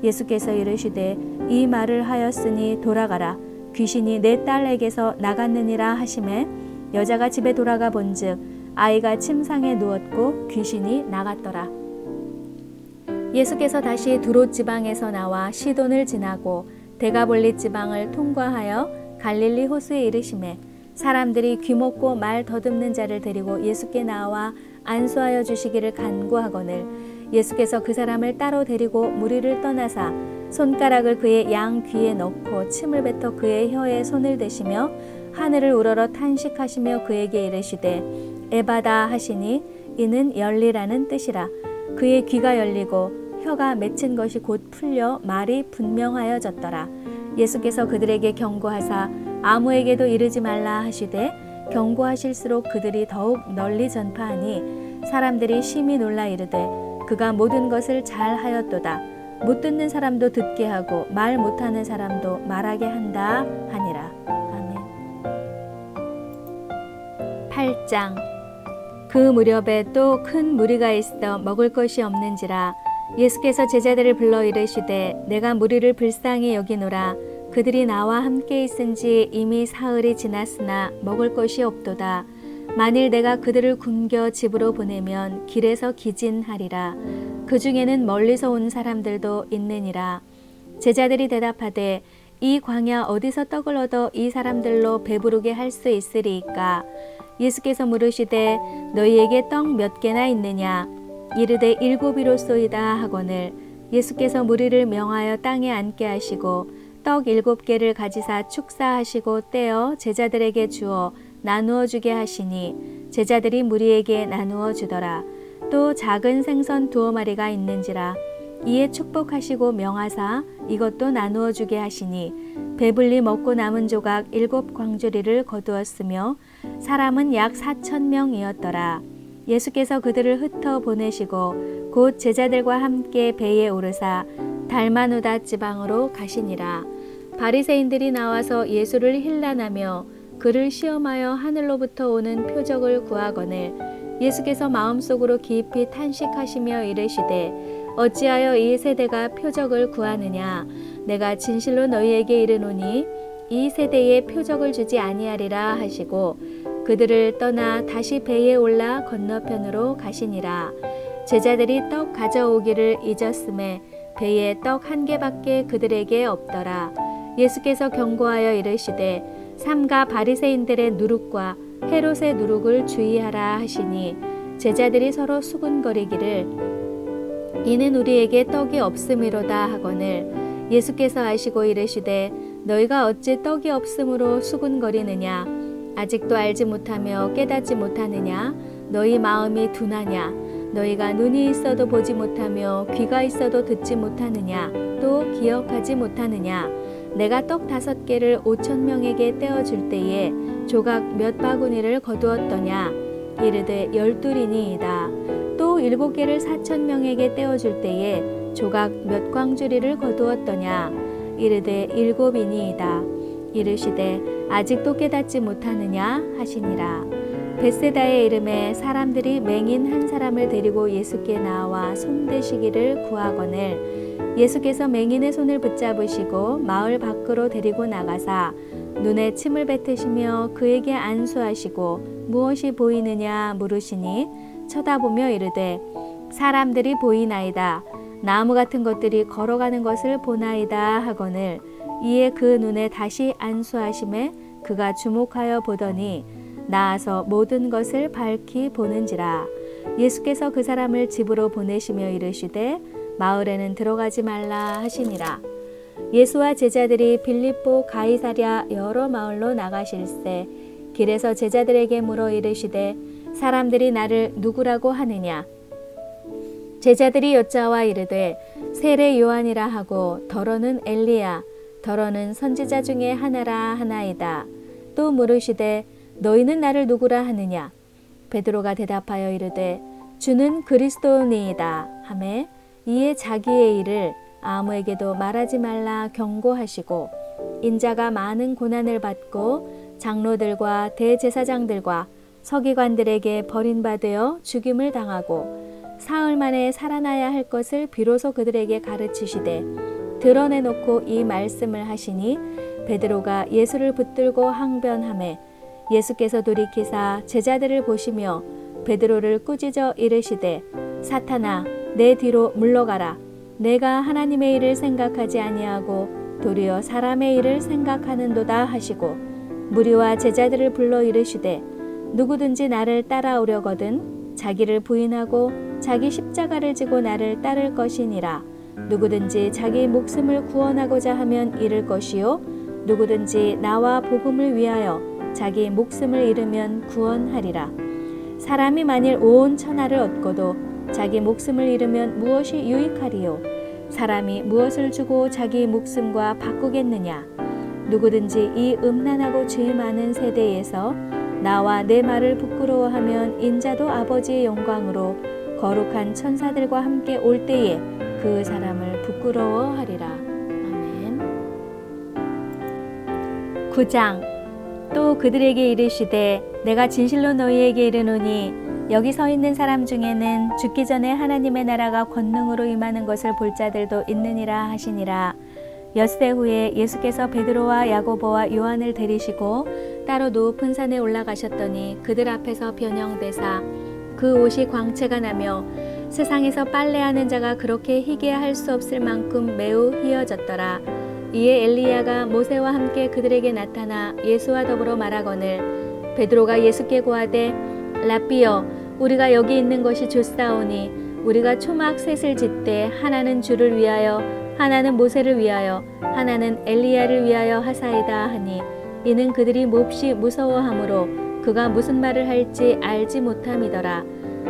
예수께서 이르시되 이 말을 하였으니 돌아가라. 귀신이 내 딸에게서 나갔느니라 하시매 여자가 집에 돌아가 본즉 아이가 침상에 누웠고 귀신이 나갔더라. 예수께서 다시 두로 지방에서 나와 시돈을 지나고 데가볼리 지방을 통과하여 갈릴리 호수에 이르시매 사람들이 귀먹고 말 더듬는 자를 데리고 예수께 나와 안수하여 주시기를 간구하거늘 예수께서 그 사람을 따로 데리고 무리를 떠나사 손가락을 그의 양 귀에 넣고 침을 뱉어 그의 혀에 손을 대시며 하늘을 우러러 탄식하시며 그에게 이르시되 에바다 하시니 이는 열리라는 뜻이라. 그의 귀가 열리고 혀가 맺힌 것이 곧 풀려 말이 분명하여졌더라. 예수께서 그들에게 경고하사 아무에게도 이르지 말라 하시되 경고하실수록 그들이 더욱 널리 전파하니 사람들이 심히 놀라 이르되 그가 모든 것을 잘 하였도다. 못 듣는 사람도 듣게 하고 말 못하는 사람도 말하게 한다 하니라. 아멘. 8장. 그 무렵에 또 큰 무리가 있어 먹을 것이 없는지라 예수께서 제자들을 불러 이르시되 내가 무리를 불쌍히 여기노라. 그들이 나와 함께 있은지 이미 사흘이 지났으나 먹을 것이 없도다. 만일 내가 그들을 굶겨 집으로 보내면 길에서 기진하리라. 그 중에는 멀리서 온 사람들도 있느니라. 제자들이 대답하되 이 광야 어디서 떡을 얻어 이 사람들로 배부르게 할 수 있으리이까? 예수께서 물으시되 너희에게 떡 몇 개나 있느냐? 이르되 7이로소이다 하거늘 예수께서 무리를 명하여 땅에 앉게 하시고 떡 7개를 가지사 축사하시고 떼어 제자들에게 주어 나누어 주게 하시니 제자들이 무리에게 나누어 주더라. 또 작은 생선 2마리가 있는지라. 이에 축복하시고 명하사 이것도 나누어 주게 하시니 배불리 먹고 남은 조각 7광주리를 거두었으며 사람은 약 4,000명이었더라. 예수께서 그들을 흩어 보내시고 곧 제자들과 함께 배에 오르사 달마누다 지방으로 가시니라. 바리새인들이 나와서 예수를 힐난하며 그를 시험하여 하늘로부터 오는 표적을 구하거늘 예수께서 마음속으로 깊이 탄식하시며 이르시되 어찌하여 이 세대가 표적을 구하느냐? 내가 진실로 너희에게 이르노니 이 세대에 표적을 주지 아니하리라 하시고 그들을 떠나 다시 배에 올라 건너편으로 가시니라. 제자들이 떡 가져오기를 잊었음에 배에 떡 1개밖에 그들에게 없더라. 예수께서 경고하여 이르시되 삼가 바리새인들의 누룩과 헤롯의 누룩을 주의하라 하시니 제자들이 서로 수군거리기를 이는 우리에게 떡이 없음이로다 하거늘 예수께서 아시고 이르시되 너희가 어찌 떡이 없음으로 수군거리느냐? 아직도 알지 못하며 깨닫지 못하느냐? 너희 마음이 둔하냐? 너희가 눈이 있어도 보지 못하며 귀가 있어도 듣지 못하느냐? 또 기억하지 못하느냐? 내가 떡 5개를 5,000명에게 떼어줄 때에 조각 몇 바구니를 거두었더냐? 이르되 12이니이다. 또 7개를 4,000명에게 떼어줄 때에 조각 몇 광주리를 거두었더냐? 이르되 7이니이다. 이르시되 아직도 깨닫지 못하느냐 하시니라. 벳세다의 이름에 사람들이 맹인 한 사람을 데리고 예수께 나와 손대시기를 구하거늘 예수께서 맹인의 손을 붙잡으시고 마을 밖으로 데리고 나가사 눈에 침을 뱉으시며 그에게 안수하시고 무엇이 보이느냐 물으시니 쳐다보며 이르되 사람들이 보이나이다. 나무 같은 것들이 걸어가는 것을 보나이다 하거늘 이에 그 눈에 다시 안수하심에 그가 주목하여 보더니 나아서 모든 것을 밝히 보는지라. 예수께서 그 사람을 집으로 보내시며 이르시되 마을에는 들어가지 말라 하시니라. 예수와 제자들이 빌립보 가이사랴 여러 마을로 나가실세 길에서 제자들에게 물어 이르시되 사람들이 나를 누구라고 하느냐? 제자들이 여짜와 이르되 세례 요한이라 하고 더러는 엘리야 더러는 선지자 중에 하나라 하나이다. 또 물으시되 너희는 나를 누구라 하느냐? 베드로가 대답하여 이르되 주는 그리스도니이다 하매 이에 자기의 일을 아무에게도 말하지 말라 경고하시고 인자가 많은 고난을 받고 장로들과 대제사장들과 서기관들에게 버림받아 죽임을 당하고 사흘 만에 살아나야 할 것을 비로소 그들에게 가르치시되 드러내놓고 이 말씀을 하시니 베드로가 예수를 붙들고 항변하매 예수께서 돌이키사 제자들을 보시며 베드로를 꾸짖어 이르시되 사탄아 내 뒤로 물러가라. 내가 하나님의 일을 생각하지 아니하고 도리어 사람의 일을 생각하는도다 하시고 무리와 제자들을 불러 이르시되 누구든지 나를 따라오려거든 자기를 부인하고 자기 십자가를 지고 나를 따를 것이니라. 누구든지 자기 목숨을 구원하고자 하면 잃을 것이요 누구든지 나와 복음을 위하여 자기 목숨을 잃으면 구원하리라. 사람이 만일 온 천하를 얻고도 자기 목숨을 잃으면 무엇이 유익하리요? 사람이 무엇을 주고 자기 목숨과 바꾸겠느냐? 누구든지 이 음란하고 죄 많은 세대에서 나와 내 말을 부끄러워하면 인자도 아버지의 영광으로 거룩한 천사들과 함께 올 때에 그 사람을 부끄러워하리라. 아멘. 9장. 또 그들에게 이르시되 내가 진실로 너희에게 이르노니 여기 서 있는 사람 중에는 죽기 전에 하나님의 나라가 권능으로 임하는 것을 볼 자들도 있느니라 하시니라. 엿새 후에 예수께서 베드로와 야고보와 요한을 데리시고 따로 높은 산에 올라가셨더니 그들 앞에서 변형되사 그 옷이 광채가 나며 세상에서 빨래하는 자가 그렇게 희게 할 수 없을 만큼 매우 희어졌더라. 이에 엘리야가 모세와 함께 그들에게 나타나 예수와 더불어 말하거늘 베드로가 예수께 고하되 랍비여 우리가 여기 있는 것이 좋사오니 우리가 초막 셋을 짓되 하나는 주를 위하여 하나는 모세를 위하여 하나는 엘리야를 위하여 하사이다 하니 이는 그들이 몹시 무서워하므로 그가 무슨 말을 할지 알지 못함이더라.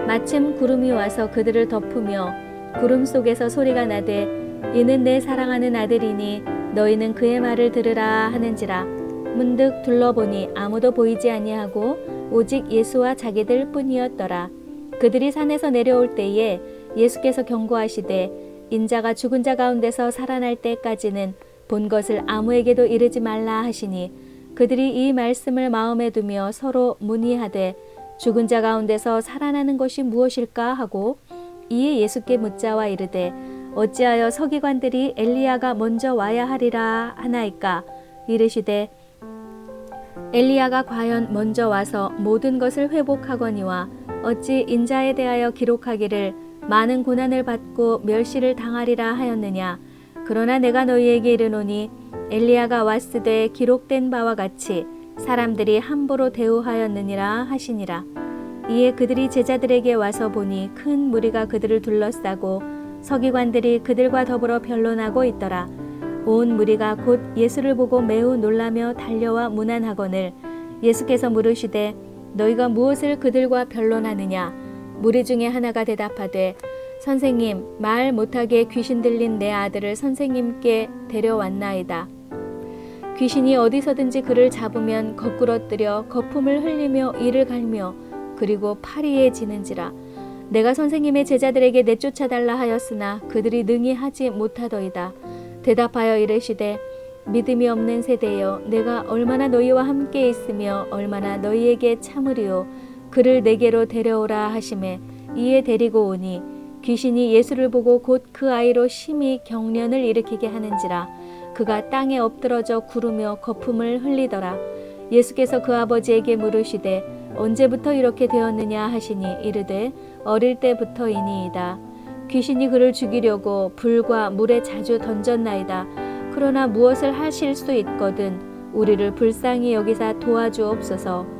마침 구름이 와서 그들을 덮으며 구름 속에서 소리가 나되 이는 내 사랑하는 아들이니 너희는 그의 말을 들으라 하는지라. 문득 둘러보니 아무도 보이지 아니하고 오직 예수와 자기들 뿐이었더라. 그들이 산에서 내려올 때에 예수께서 경고하시되 인자가 죽은 자 가운데서 살아날 때까지는 본 것을 아무에게도 이르지 말라 하시니 그들이 이 말씀을 마음에 두며 서로 문의하되 죽은 자 가운데서 살아나는 것이 무엇일까 하고 이에 예수께 묻자와 이르되 어찌하여 서기관들이 엘리야가 먼저 와야 하리라 하나이까. 이르시되 엘리야가 과연 먼저 와서 모든 것을 회복하거니와 어찌 인자에 대하여 기록하기를 많은 고난을 받고 멸시를 당하리라 하였느냐. 그러나 내가 너희에게 이르노니 엘리야가 왔으되 기록된 바와 같이 사람들이 함부로 대우하였느니라 하시니라. 이에 그들이 제자들에게 와서 보니 큰 무리가 그들을 둘러싸고 서기관들이 그들과 더불어 변론하고 있더라. 온 무리가 곧 예수를 보고 매우 놀라며 달려와 문안하거늘 예수께서 물으시되 너희가 무엇을 그들과 변론하느냐. 무리 중에 하나가 대답하되 선생님 말 못하게 귀신 들린 내 아들을 선생님께 데려왔나이다. 귀신이 어디서든지 그를 잡으면 거꾸러뜨려 거품을 흘리며 이를 갈며 그리고 파리해지는지라. 내가 선생님의 제자들에게 내쫓아달라 하였으나 그들이 능히 하지 못하더이다. 대답하여 이르시되 믿음이 없는 세대여 내가 얼마나 너희와 함께 있으며 얼마나 너희에게 참으리요. 그를 내게로 데려오라 하시매 이에 데리고 오니 귀신이 예수를 보고 곧 그 아이로 심히 경련을 일으키게 하는지라. 그가 땅에 엎드러져 구르며 거품을 흘리더라. 예수께서 그 아버지에게 물으시되 언제부터 이렇게 되었느냐 하시니 이르되 어릴 때부터이니이다. 귀신이 그를 죽이려고 불과 물에 자주 던졌나이다. 그러나 무엇을 하실 수 있거든 우리를 불쌍히 여기사 도와주옵소서.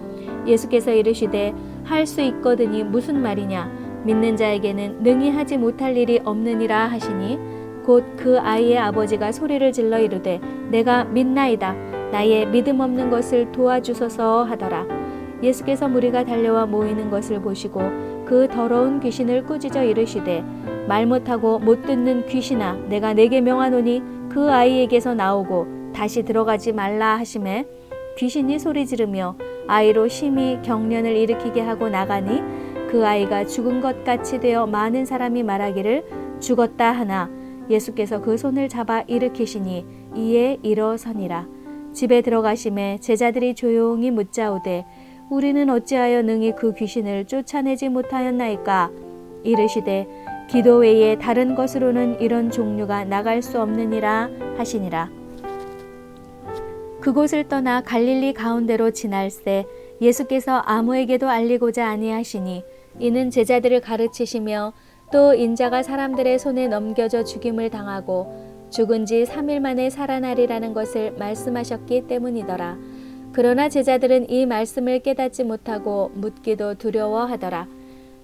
예수께서 이르시되 할 수 있거든이 무슨 말이냐. 믿는 자에게는 능히 하지 못할 일이 없느니라 하시니 곧 그 아이의 아버지가 소리를 질러 이르되 내가 믿나이다. 나의 믿음 없는 것을 도와주소서 하더라. 예수께서 무리가 달려와 모이는 것을 보시고 그 더러운 귀신을 꾸짖어 이르시되 말 못하고 못 듣는 귀신아 내가 내게 명하노니 그 아이에게서 나오고 다시 들어가지 말라 하시매 귀신이 소리 지르며 아이로 심히 경련을 일으키게 하고 나가니 그 아이가 죽은 것 같이 되어 많은 사람이 말하기를 죽었다 하나 예수께서 그 손을 잡아 일으키시니 이에 일어서니라. 집에 들어가심에 제자들이 조용히 묻자오되 우리는 어찌하여 능히 그 귀신을 쫓아내지 못하였나이까. 이르시되 기도 외에 다른 것으로는 이런 종류가 나갈 수 없느니라 하시니라. 그곳을 떠나 갈릴리 가운데로 지날새 예수께서 아무에게도 알리고자 아니하시니 이는 제자들을 가르치시며 또 인자가 사람들의 손에 넘겨져 죽임을 당하고 죽은 지 3일 만에 살아나리라는 것을 말씀하셨기 때문이더라. 그러나 제자들은 이 말씀을 깨닫지 못하고 묻기도 두려워하더라.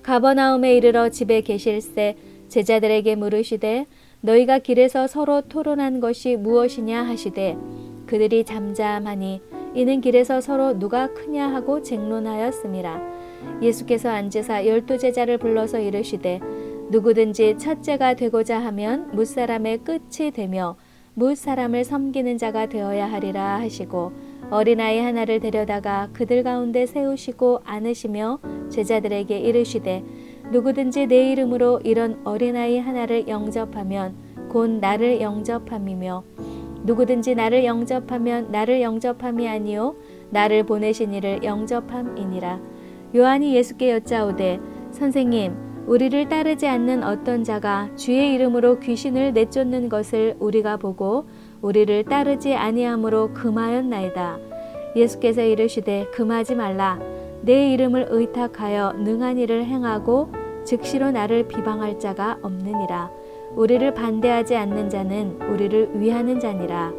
가버나움에 이르러 집에 계실새 제자들에게 물으시되 너희가 길에서 서로 토론한 것이 무엇이냐 하시되 그들이 잠잠하니 이는 길에서 서로 누가 크냐 하고 쟁론하였음이라. 예수께서 앉으사 12 제자를 불러서 이르시되 누구든지 첫째가 되고자 하면 뭇사람의 끝이 되며 뭇사람을 섬기는 자가 되어야 하리라 하시고 어린아이 하나를 데려다가 그들 가운데 세우시고 안으시며 제자들에게 이르시되 누구든지 내 이름으로 이런 어린아이 하나를 영접하면 곧 나를 영접함이며 누구든지 나를 영접하면 나를 영접함이 아니요 나를 보내신 이를 영접함이니라. 요한이 예수께 여짜오되 선생님 우리를 따르지 않는 어떤 자가 주의 이름으로 귀신을 내쫓는 것을 우리가 보고 우리를 따르지 아니함으로 금하였나이다. 예수께서 이르시되 금하지 말라. 내 이름을 의탁하여 능한 일을 행하고 즉시로 나를 비방할 자가 없느니라. 우리를 반대하지 않는 자는 우리를 위하는 자니라.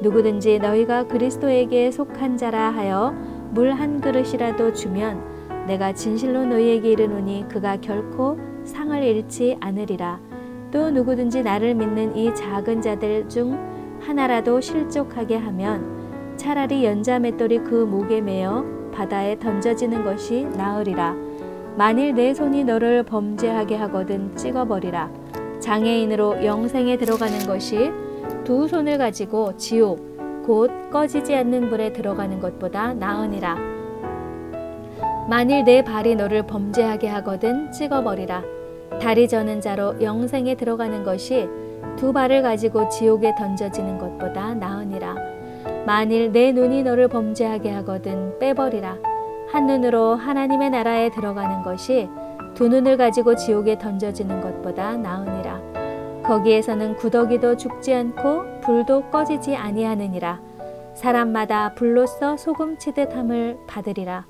누구든지 너희가 그리스도에게 속한 자라 하여 물 한 그릇이라도 주면 내가 진실로 너희에게 이르노니 그가 결코 상을 잃지 않으리라. 또 누구든지 나를 믿는 이 작은 자들 중 하나라도 실족하게 하면 차라리 연자 맷돌이 그 목에 매어 바다에 던져지는 것이 나으리라. 만일 내 손이 너를 범죄하게 하거든 찍어버리라. 장애인으로 영생에 들어가는 것이 두 손을 가지고 지옥 곧 꺼지지 않는 불에 들어가는 것보다 나으니라. 만일 내 발이 너를 범죄하게 하거든 찍어버리라. 다리 저는 자로 영생에 들어가는 것이 두 발을 가지고 지옥에 던져지는 것보다 나으니라. 만일 내 눈이 너를 범죄하게 하거든 빼버리라. 한 눈으로 하나님의 나라에 들어가는 것이 두 눈을 가지고 지옥에 던져지는 것보다 나으니라. 거기에서는 구더기도 죽지 않고 불도 꺼지지 아니하느니라. 사람마다 불로써 소금 치듯 함을 받으리라.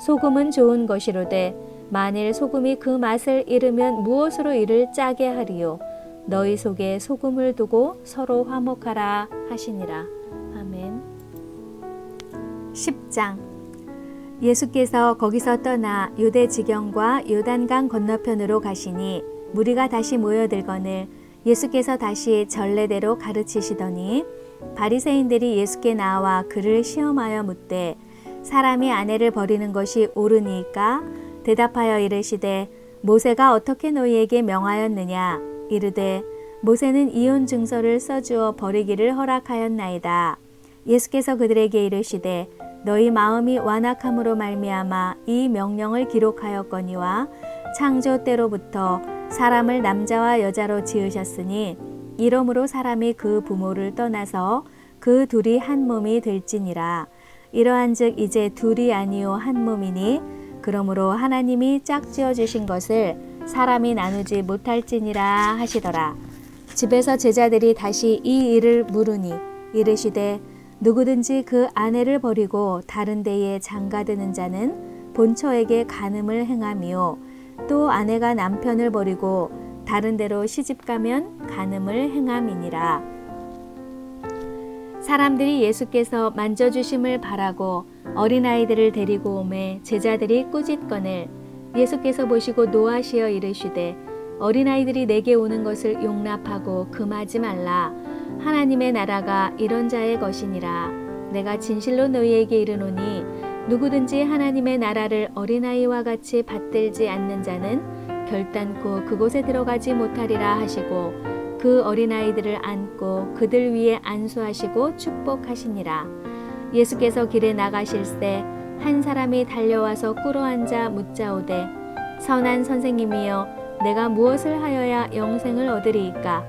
소금은 좋은 것이로되 만일 소금이 그 맛을 잃으면 무엇으로 이를 짜게 하리요. 너희 속에 소금을 두고 서로 화목하라 하시니라. 아멘. 10장. 예수께서 거기서 떠나 유대 지경과 요단강 건너편으로 가시니 무리가 다시 모여들거늘 예수께서 다시 전례대로 가르치시더니 바리새인들이 예수께 나와 그를 시험하여 묻되 사람이 아내를 버리는 것이 옳으니까? 대답하여 이르시되 모세가 어떻게 너희에게 명하였느냐? 이르되 모세는 이혼 증서를 써주어 버리기를 허락하였나이다. 예수께서 그들에게 이르시되 너희 마음이 완악함으로 말미암아 이 명령을 기록하였거니와 창조 때로부터 사람을 남자와 여자로 지으셨으니 이러므로 사람이 그 부모를 떠나서 그 둘이 한 몸이 될지니라. 이러한즉 이제 둘이 아니요 한 몸이니 그러므로 하나님이 짝지어 주신 것을 사람이 나누지 못할지니라 하시더라. 집에서 제자들이 다시 이 일을 물으니 이르시되 누구든지 그 아내를 버리고 다른 데에 장가드는 자는 본처에게 간음을 행하며 또 아내가 남편을 버리고 다른 데로 시집가면 간음을 행함이니라. 사람들이 예수께서 만져주심을 바라고 어린아이들을 데리고 오매 제자들이 꾸짖거늘 예수께서 보시고 노하시어 이르시되 어린아이들이 내게 오는 것을 용납하고 금하지 말라. 하나님의 나라가 이런 자의 것이니라. 내가 진실로 너희에게 이르노니 누구든지 하나님의 나라를 어린아이와 같이 받들지 않는 자는 결단코 그곳에 들어가지 못하리라 하시고 그 어린아이들을 안고 그들 위에 안수하시고 축복하시니라. 예수께서 길에 나가실새 한 사람이 달려와서 꿇어앉아 묻자오되 선한 선생님이여 내가 무엇을 하여야 영생을 얻으리이까?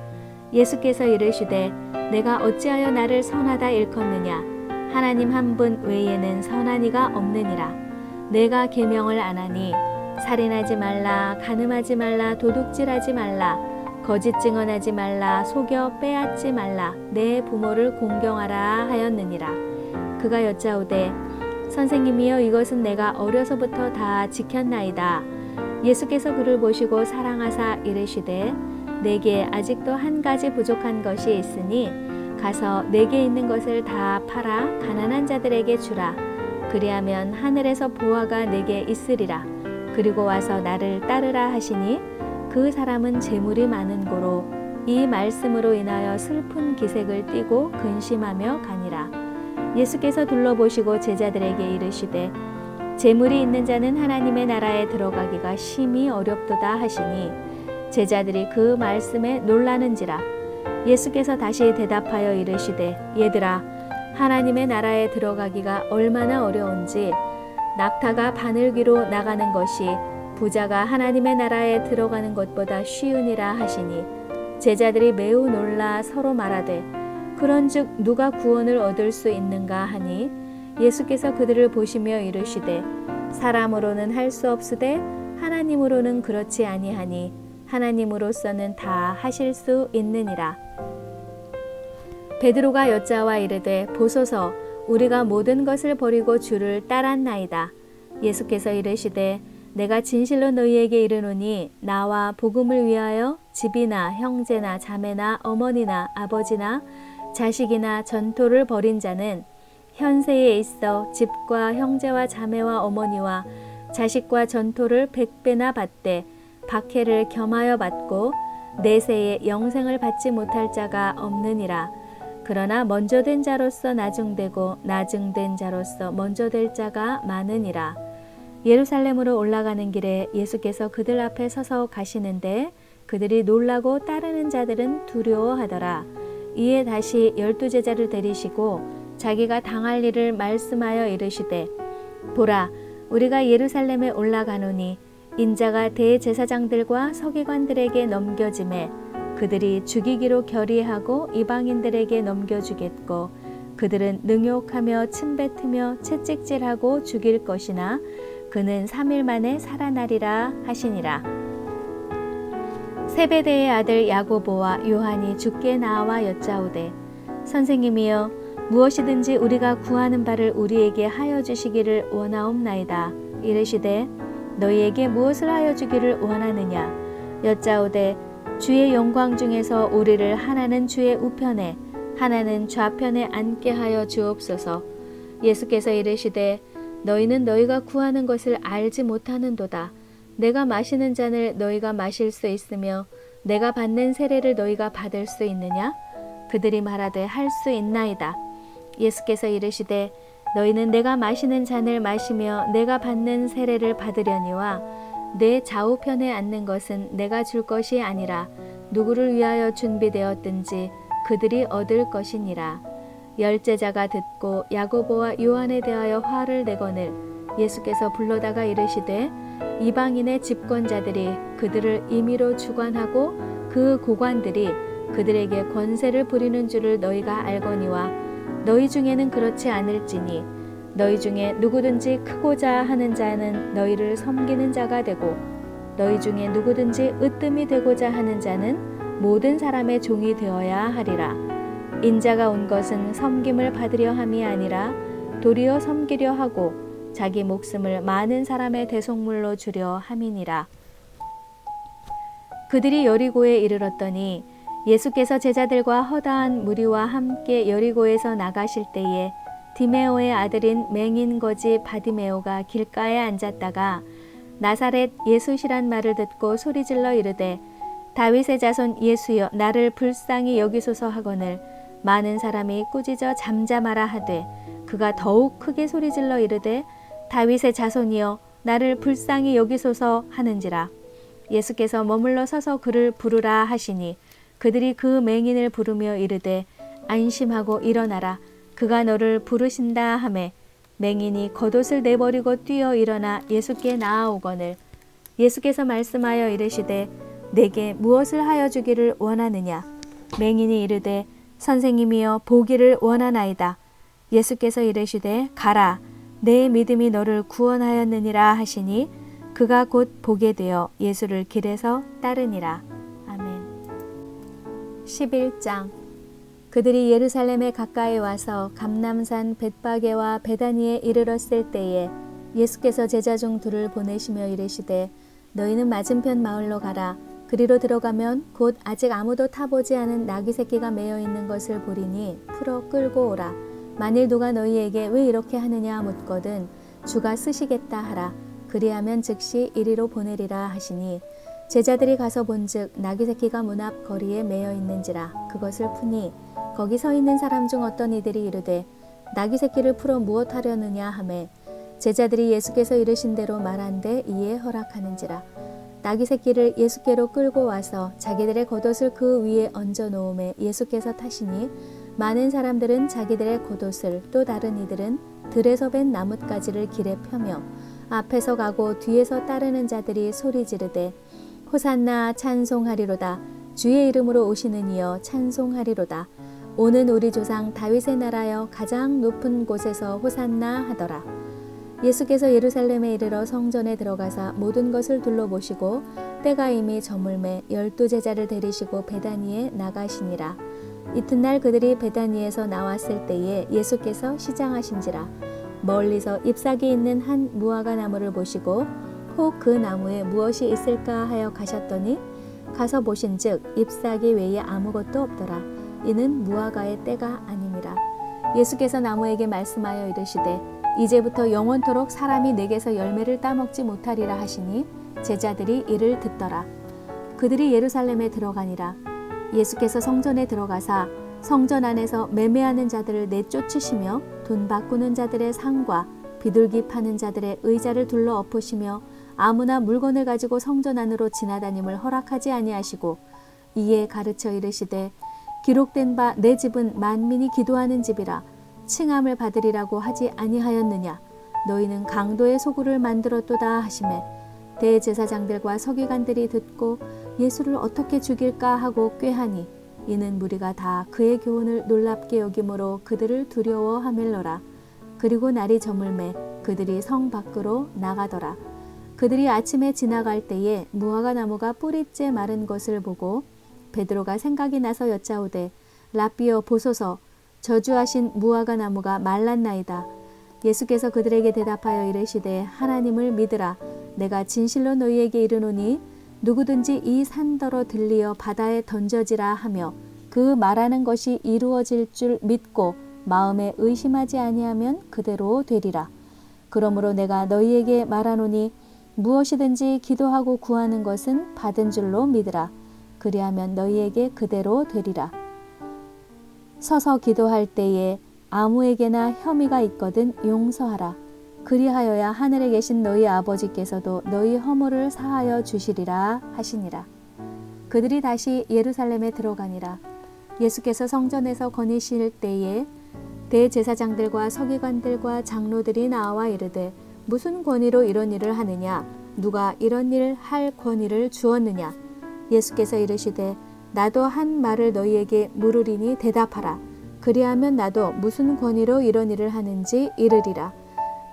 예수께서 이르시되 내가 어찌하여 나를 선하다 일컫느냐? 하나님 한 분 외에는 선한 이가 없느니라. 내가 계명을 안 하니 살인하지 말라, 간음하지 말라, 도둑질하지 말라, 거짓 증언하지 말라, 속여 빼앗지 말라, 내 부모를 공경하라 하였느니라. 그가 여짜오되 선생님이여 이것은 내가 어려서부터 다 지켰나이다. 예수께서 그를 보시고 사랑하사 이르시되 내게 아직도 한 가지 부족한 것이 있으니 가서 내게 있는 것을 다 팔아 가난한 자들에게 주라. 그리하면 하늘에서 보화가 내게 있으리라. 그리고 와서 나를 따르라 하시니 그 사람은 재물이 많은 고로 이 말씀으로 인하여 슬픈 기색을 띠고 근심하며 가니라. 예수께서 둘러보시고 제자들에게 이르시되 재물이 있는 자는 하나님의 나라에 들어가기가 심히 어렵도다 하시니 제자들이 그 말씀에 놀라는지라. 예수께서 다시 대답하여 이르시되 얘들아 하나님의 나라에 들어가기가 얼마나 어려운지 낙타가 바늘귀로 나가는 것이 부자가 하나님의 나라에 들어가는 것보다 쉬우니라 하시니 제자들이 매우 놀라 서로 말하되 그런즉 누가 구원을 얻을 수 있는가 하니 예수께서 그들을 보시며 이르시되 사람으로는 할 수 없으되 하나님으로는 그렇지 아니하니 하나님으로서는 다 하실 수 있느니라. 베드로가 여짜와 이르되 보소서 우리가 모든 것을 버리고 주를 따랐나이다. 예수께서 이르시되 내가 진실로 너희에게 이르노니 나와 복음을 위하여 집이나 형제나 자매나 어머니나 아버지나 자식이나 전토를 벌인 자는 현세에 있어 집과 형제와 자매와 어머니와 자식과 전토를 100배나 받되 박해를 겸하여 받고 내세에 영생을 받지 못할 자가 없느니라. 그러나 먼저 된 자로서 나중되고 나중된 자로서 먼저 될 자가 많으니라. 예루살렘으로 올라가는 길에 예수께서 그들 앞에 서서 가시는데 그들이 놀라고 따르는 자들은 두려워하더라. 이에 다시 12 제자를 데리시고 자기가 당할 일을 말씀하여 이르시되 보라 우리가 예루살렘에 올라가노니 인자가 대제사장들과 서기관들에게 넘겨짐에 그들이 죽이기로 결의하고 이방인들에게 넘겨주겠고 그들은 능욕하며 침뱉으며 채찍질하고 죽일 것이나 그는 3일 만에 살아나리라 하시니라. 세베대의 아들 야고보와 요한이 주께 나와 여짜오되 선생님이여 무엇이든지 우리가 구하는 바를 우리에게 하여 주시기를 원하옵나이다. 이르시되 너희에게 무엇을 하여 주기를 원하느냐 여짜오되 주의 영광 중에서 우리를 하나는 주의 우편에 하나는 좌편에 앉게 하여 주옵소서. 예수께서 이르시되 너희는 너희가 구하는 것을 알지 못하는도다. 내가 마시는 잔을 너희가 마실 수 있으며 내가 받는 세례를 너희가 받을 수 있느냐? 그들이 말하되 할 수 있나이다. 예수께서 이르시되 너희는 내가 마시는 잔을 마시며 내가 받는 세례를 받으려니와 내 좌우편에 앉는 것은 내가 줄 것이 아니라 누구를 위하여 준비되었든지 그들이 얻을 것이니라. 열제자가 듣고 야고보와 요한에 대하여 화를 내거늘 예수께서 불러다가 이르시되 이방인의 집권자들이 그들을 임의로 주관하고 그 고관들이 그들에게 권세를 부리는 줄을 너희가 알거니와 너희 중에는 그렇지 않을지니 너희 중에 누구든지 크고자 하는 자는 너희를 섬기는 자가 되고 너희 중에 누구든지 으뜸이 되고자 하는 자는 모든 사람의 종이 되어야 하리라. 인자가 온 것은 섬김을 받으려 함이 아니라 도리어 섬기려 하고 자기 목숨을 많은 사람의 대속물로 주려 함이니라. 그들이 여리고에 이르렀더니 예수께서 제자들과 허다한 무리와 함께 여리고에서 나가실 때에 디메오의 아들인 맹인 거지 바디메오가 길가에 앉았다가 나사렛 예수시란 말을 듣고 소리질러 이르되 다윗의 자손 예수여 나를 불쌍히 여기소서 하거늘 많은 사람이 꾸짖어 잠잠하라 하되 그가 더욱 크게 소리질러 이르되 다윗의 자손이여 나를 불쌍히 여기소서 하는지라. 예수께서 머물러 서서 그를 부르라 하시니 그들이 그 맹인을 부르며 이르되 안심하고 일어나라 그가 너를 부르신다 하매 맹인이 겉옷을 내버리고 뛰어 일어나 예수께 나아오거늘 예수께서 말씀하여 이르시되 내게 무엇을 하여 주기를 원하느냐. 맹인이 이르되 선생님이여 보기를 원하나이다. 예수께서 이르시되 가라 내 믿음이 너를 구원하였느니라 하시니 그가 곧 보게 되어 예수를 길에서 따르니라. 아멘. 11장. 그들이 예루살렘에 가까이 와서 감람산 벳바게와 베다니에 이르렀을 때에 예수께서 제자 중 둘을 보내시며 이르시되 너희는 맞은편 마을로 가라. 그리로 들어가면 곧 아직 아무도 타보지 않은 나귀 새끼가 매여 있는 것을 보리니 풀어 끌고 오라. 만일 누가 너희에게 왜 이렇게 하느냐 묻거든 주가 쓰시겠다 하라. 그리하면 즉시 이리로 보내리라 하시니 제자들이 가서 본즉 나귀 새끼가 문 앞 거리에 매여 있는지라. 그것을 푸니 거기 서 있는 사람 중 어떤 이들이 이르되 나귀 새끼를 풀어 무엇 하려느냐 하매 제자들이 예수께서 이르신 대로 말한데 이에 허락하는지라. 나귀 새끼를 예수께로 끌고 와서 자기들의 겉옷을 그 위에 얹어 놓음에 예수께서 타시니 많은 사람들은 자기들의 겉옷을 또 다른 이들은 들에서 벤 나뭇가지를 길에 펴며 앞에서 가고 뒤에서 따르는 자들이 소리 지르되 호산나 찬송하리로다. 주의 이름으로 오시는 이여 찬송하리로다. 오는 우리 조상 다윗의 나라여 가장 높은 곳에서 호산나 하더라. 예수께서 예루살렘에 이르러 성전에 들어가사 모든 것을 둘러보시고 때가 이미 저물매 12 제자를 데리시고 베다니에 나가시니라. 이튿날 그들이 베다니에서 나왔을 때에 예수께서 시장하신지라 멀리서 잎사귀 있는 한 무화과 나무를 보시고 혹 그 나무에 무엇이 있을까 하여 가셨더니 가서 보신즉 잎사귀 외에 아무것도 없더라. 이는 무화과의 때가 아니니라. 예수께서 나무에게 말씀하여 이르시되 이제부터 영원토록 사람이 내게서 열매를 따먹지 못하리라 하시니 제자들이 이를 듣더라. 그들이 예루살렘에 들어가니라. 예수께서 성전에 들어가사 성전 안에서 매매하는 자들을 내쫓으시며 돈 바꾸는 자들의 상과 비둘기 파는 자들의 의자를 둘러 엎으시며 아무나 물건을 가지고 성전 안으로 지나다님을 허락하지 아니하시고 이에 가르쳐 이르시되 기록된 바 내 집은 만민이 기도하는 집이라 칭함을 받으리라고 하지 아니하였느냐. 너희는 강도의 소굴을 만들었도다 하시매 대제사장들과 서기관들이 듣고 예수를 어떻게 죽일까 하고 꾀하니 이는 무리가 다 그의 교훈을 놀랍게 여김으로 그들을 두려워하밀러라. 그리고 날이 저물매 그들이 성 밖으로 나가더라. 그들이 아침에 지나갈 때에 무화과 나무가 뿌리째 마른 것을 보고 베드로가 생각이 나서 여짜오되 라삐여 보소서 저주하신 무화과 나무가 말랐나이다. 예수께서 그들에게 대답하여 이르시되 하나님을 믿으라. 내가 진실로 너희에게 이르노니 누구든지 이 산더러 들리어 바다에 던져지라 하며 그 말하는 것이 이루어질 줄 믿고 마음에 의심하지 아니하면 그대로 되리라. 그러므로 내가 너희에게 말하노니 무엇이든지 기도하고 구하는 것은 받은 줄로 믿으라. 그리하면 너희에게 그대로 되리라. 서서 기도할 때에 아무에게나 혐의가 있거든 용서하라. 그리하여야 하늘에 계신 너희 아버지께서도 너희 허물을 사하여 주시리라 하시니라. 그들이 다시 예루살렘에 들어가니라. 예수께서 성전에서 거니실 때에 대제사장들과 서기관들과 장로들이 나와 이르되 무슨 권위로 이런 일을 하느냐? 누가 이런 일 할 권위를 주었느냐? 예수께서 이르시되 나도 한 말을 너희에게 물으리니 대답하라. 그리하면 나도 무슨 권위로 이런 일을 하는지 이르리라.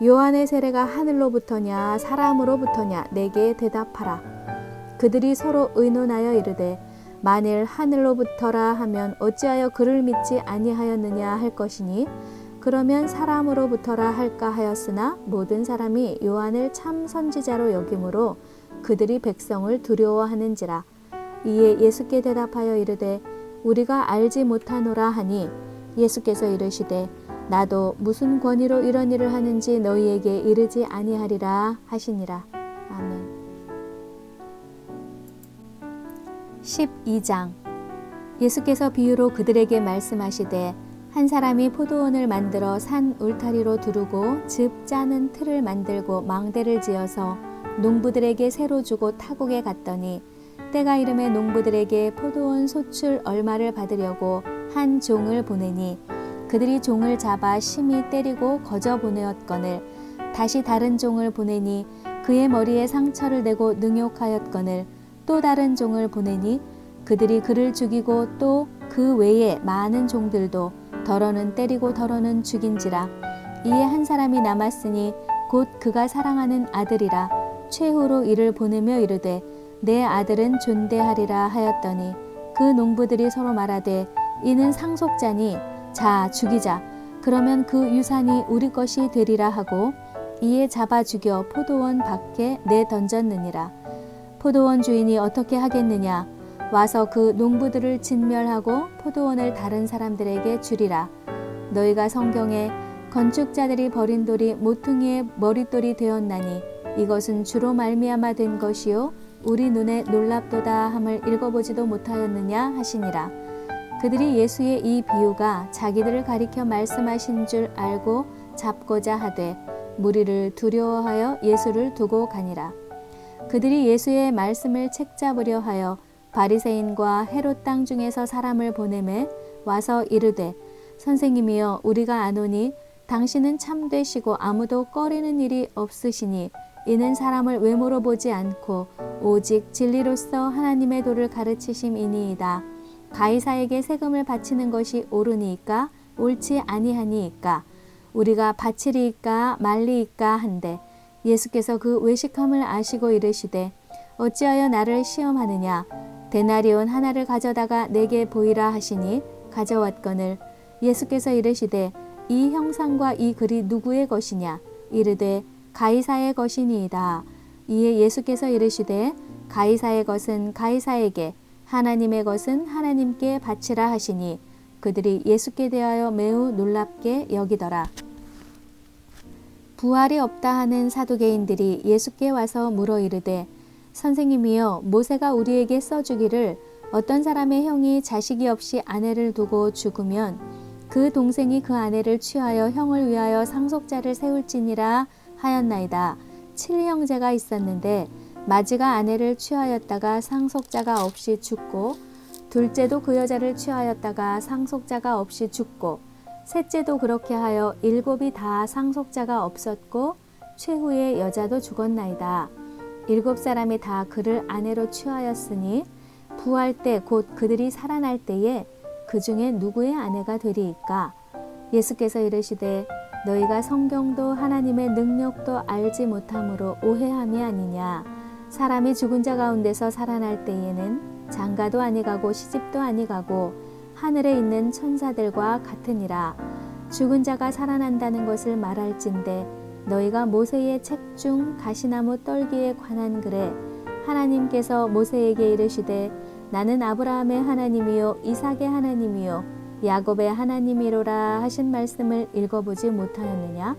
요한의 세례가 하늘로부터냐 사람으로부터냐 내게 대답하라. 그들이 서로 의논하여 이르되 만일 하늘로부터라 하면 어찌하여 그를 믿지 아니하였느냐 할 것이니 그러면 사람으로부터라 할까 하였으나 모든 사람이 요한을 참 선지자로 여김으로 그들이 백성을 두려워하는지라. 이에 예수께 대답하여 이르되 우리가 알지 못하노라 하니 예수께서 이르시되 나도 무슨 권위로 이런 일을 하는지 너희에게 이르지 아니하리라 하시니라. 아멘. 12장. 예수께서 비유로 그들에게 말씀하시되 한 사람이 포도원을 만들어 산 울타리로 두르고 즙 짜는 틀을 만들고 망대를 지어서 농부들에게 새로 주고 타국에 갔더니 때가 이름에 농부들에게 포도원 소출 얼마를 받으려고 한 종을 보내니 그들이 종을 잡아 심히 때리고 거저 보내었거늘 다시 다른 종을 보내니 그의 머리에 상처를 내고 능욕하였거늘 또 다른 종을 보내니 그들이 그를 죽이고 또 그 외에 많은 종들도 더러는 때리고 더러는 죽인지라. 이에 한 사람이 남았으니 곧 그가 사랑하는 아들이라 최후로 이를 보내며 이르되 내 아들은 존대하리라 하였더니 그 농부들이 서로 말하되 이는 상속자니 자 죽이자. 그러면 그 유산이 우리 것이 되리라 하고 이에 잡아 죽여 포도원 밖에 내던졌느니라. 포도원 주인이 어떻게 하겠느냐? 와서 그 농부들을 진멸하고 포도원을 다른 사람들에게 주리라. 너희가 성경에 건축자들이 버린 돌이 모퉁이의 머릿돌이 되었나니 이것은 주로 말미암아 된 것이요 우리 눈에 놀랍도다 함을 읽어보지도 못하였느냐 하시니라. 그들이 예수의 이 비유가 자기들을 가리켜 말씀하신 줄 알고 잡고자 하되 무리를 두려워하여 예수를 두고 가니라. 그들이 예수의 말씀을 책잡으려 하여 바리새인과 헤롯 땅 중에서 사람을 보내매 와서 이르되 선생님이여 우리가 아노니 당신은 참되시고 아무도 꺼리는 일이 없으시니 이는 사람을 외모로 보지 않고 오직 진리로서 하나님의 도를 가르치심이니이다. 가이사에게 세금을 바치는 것이 옳으니이까 옳지 아니하니이까 우리가 바치리이까 말리이까 한데 예수께서 그 외식함을 아시고 이르시되 어찌하여 나를 시험하느냐 데나리온 하나를 가져다가 내게 보이라 하시니 가져왔거늘 예수께서 이르시되 이 형상과 이 글이 누구의 것이냐 이르되 가이사의 것이니이다. 이에 예수께서 이르시되 가이사의 것은 가이사에게 하나님의 것은 하나님께 바치라 하시니 그들이 예수께 대하여 매우 놀랍게 여기더라. 부활이 없다 하는 사두개인들이 예수께 와서 물어 이르되 선생님이여 모세가 우리에게 써주기를 어떤 사람의 형이 자식이 없이 아내를 두고 죽으면 그 동생이 그 아내를 취하여 형을 위하여 상속자를 세울지니라 하였나이다. 7형제가 있었는데 마지가 아내를 취하였다가 상속자가 없이 죽고 둘째도 그 여자를 취하였다가 상속자가 없이 죽고 셋째도 그렇게 하여 7이 다 상속자가 없었고 최후의 여자도 죽었나이다. 7사람이 다 그를 아내로 취하였으니 부활 때 곧 그들이 살아날 때에 그 중에 누구의 아내가 되리이까? 예수께서 이르시되 너희가 성경도 하나님의 능력도 알지 못함으로 오해함이 아니냐. 사람이 죽은 자 가운데서 살아날 때에는 장가도 아니가고 시집도 아니가고 하늘에 있는 천사들과 같으니라. 죽은 자가 살아난다는 것을 말할진대 너희가 모세의 책 중 가시나무 떨기에 관한 글에 하나님께서 모세에게 이르시되 나는 아브라함의 하나님이요 이삭의 하나님이요 야곱의 하나님이로라 하신 말씀을 읽어보지 못하였느냐?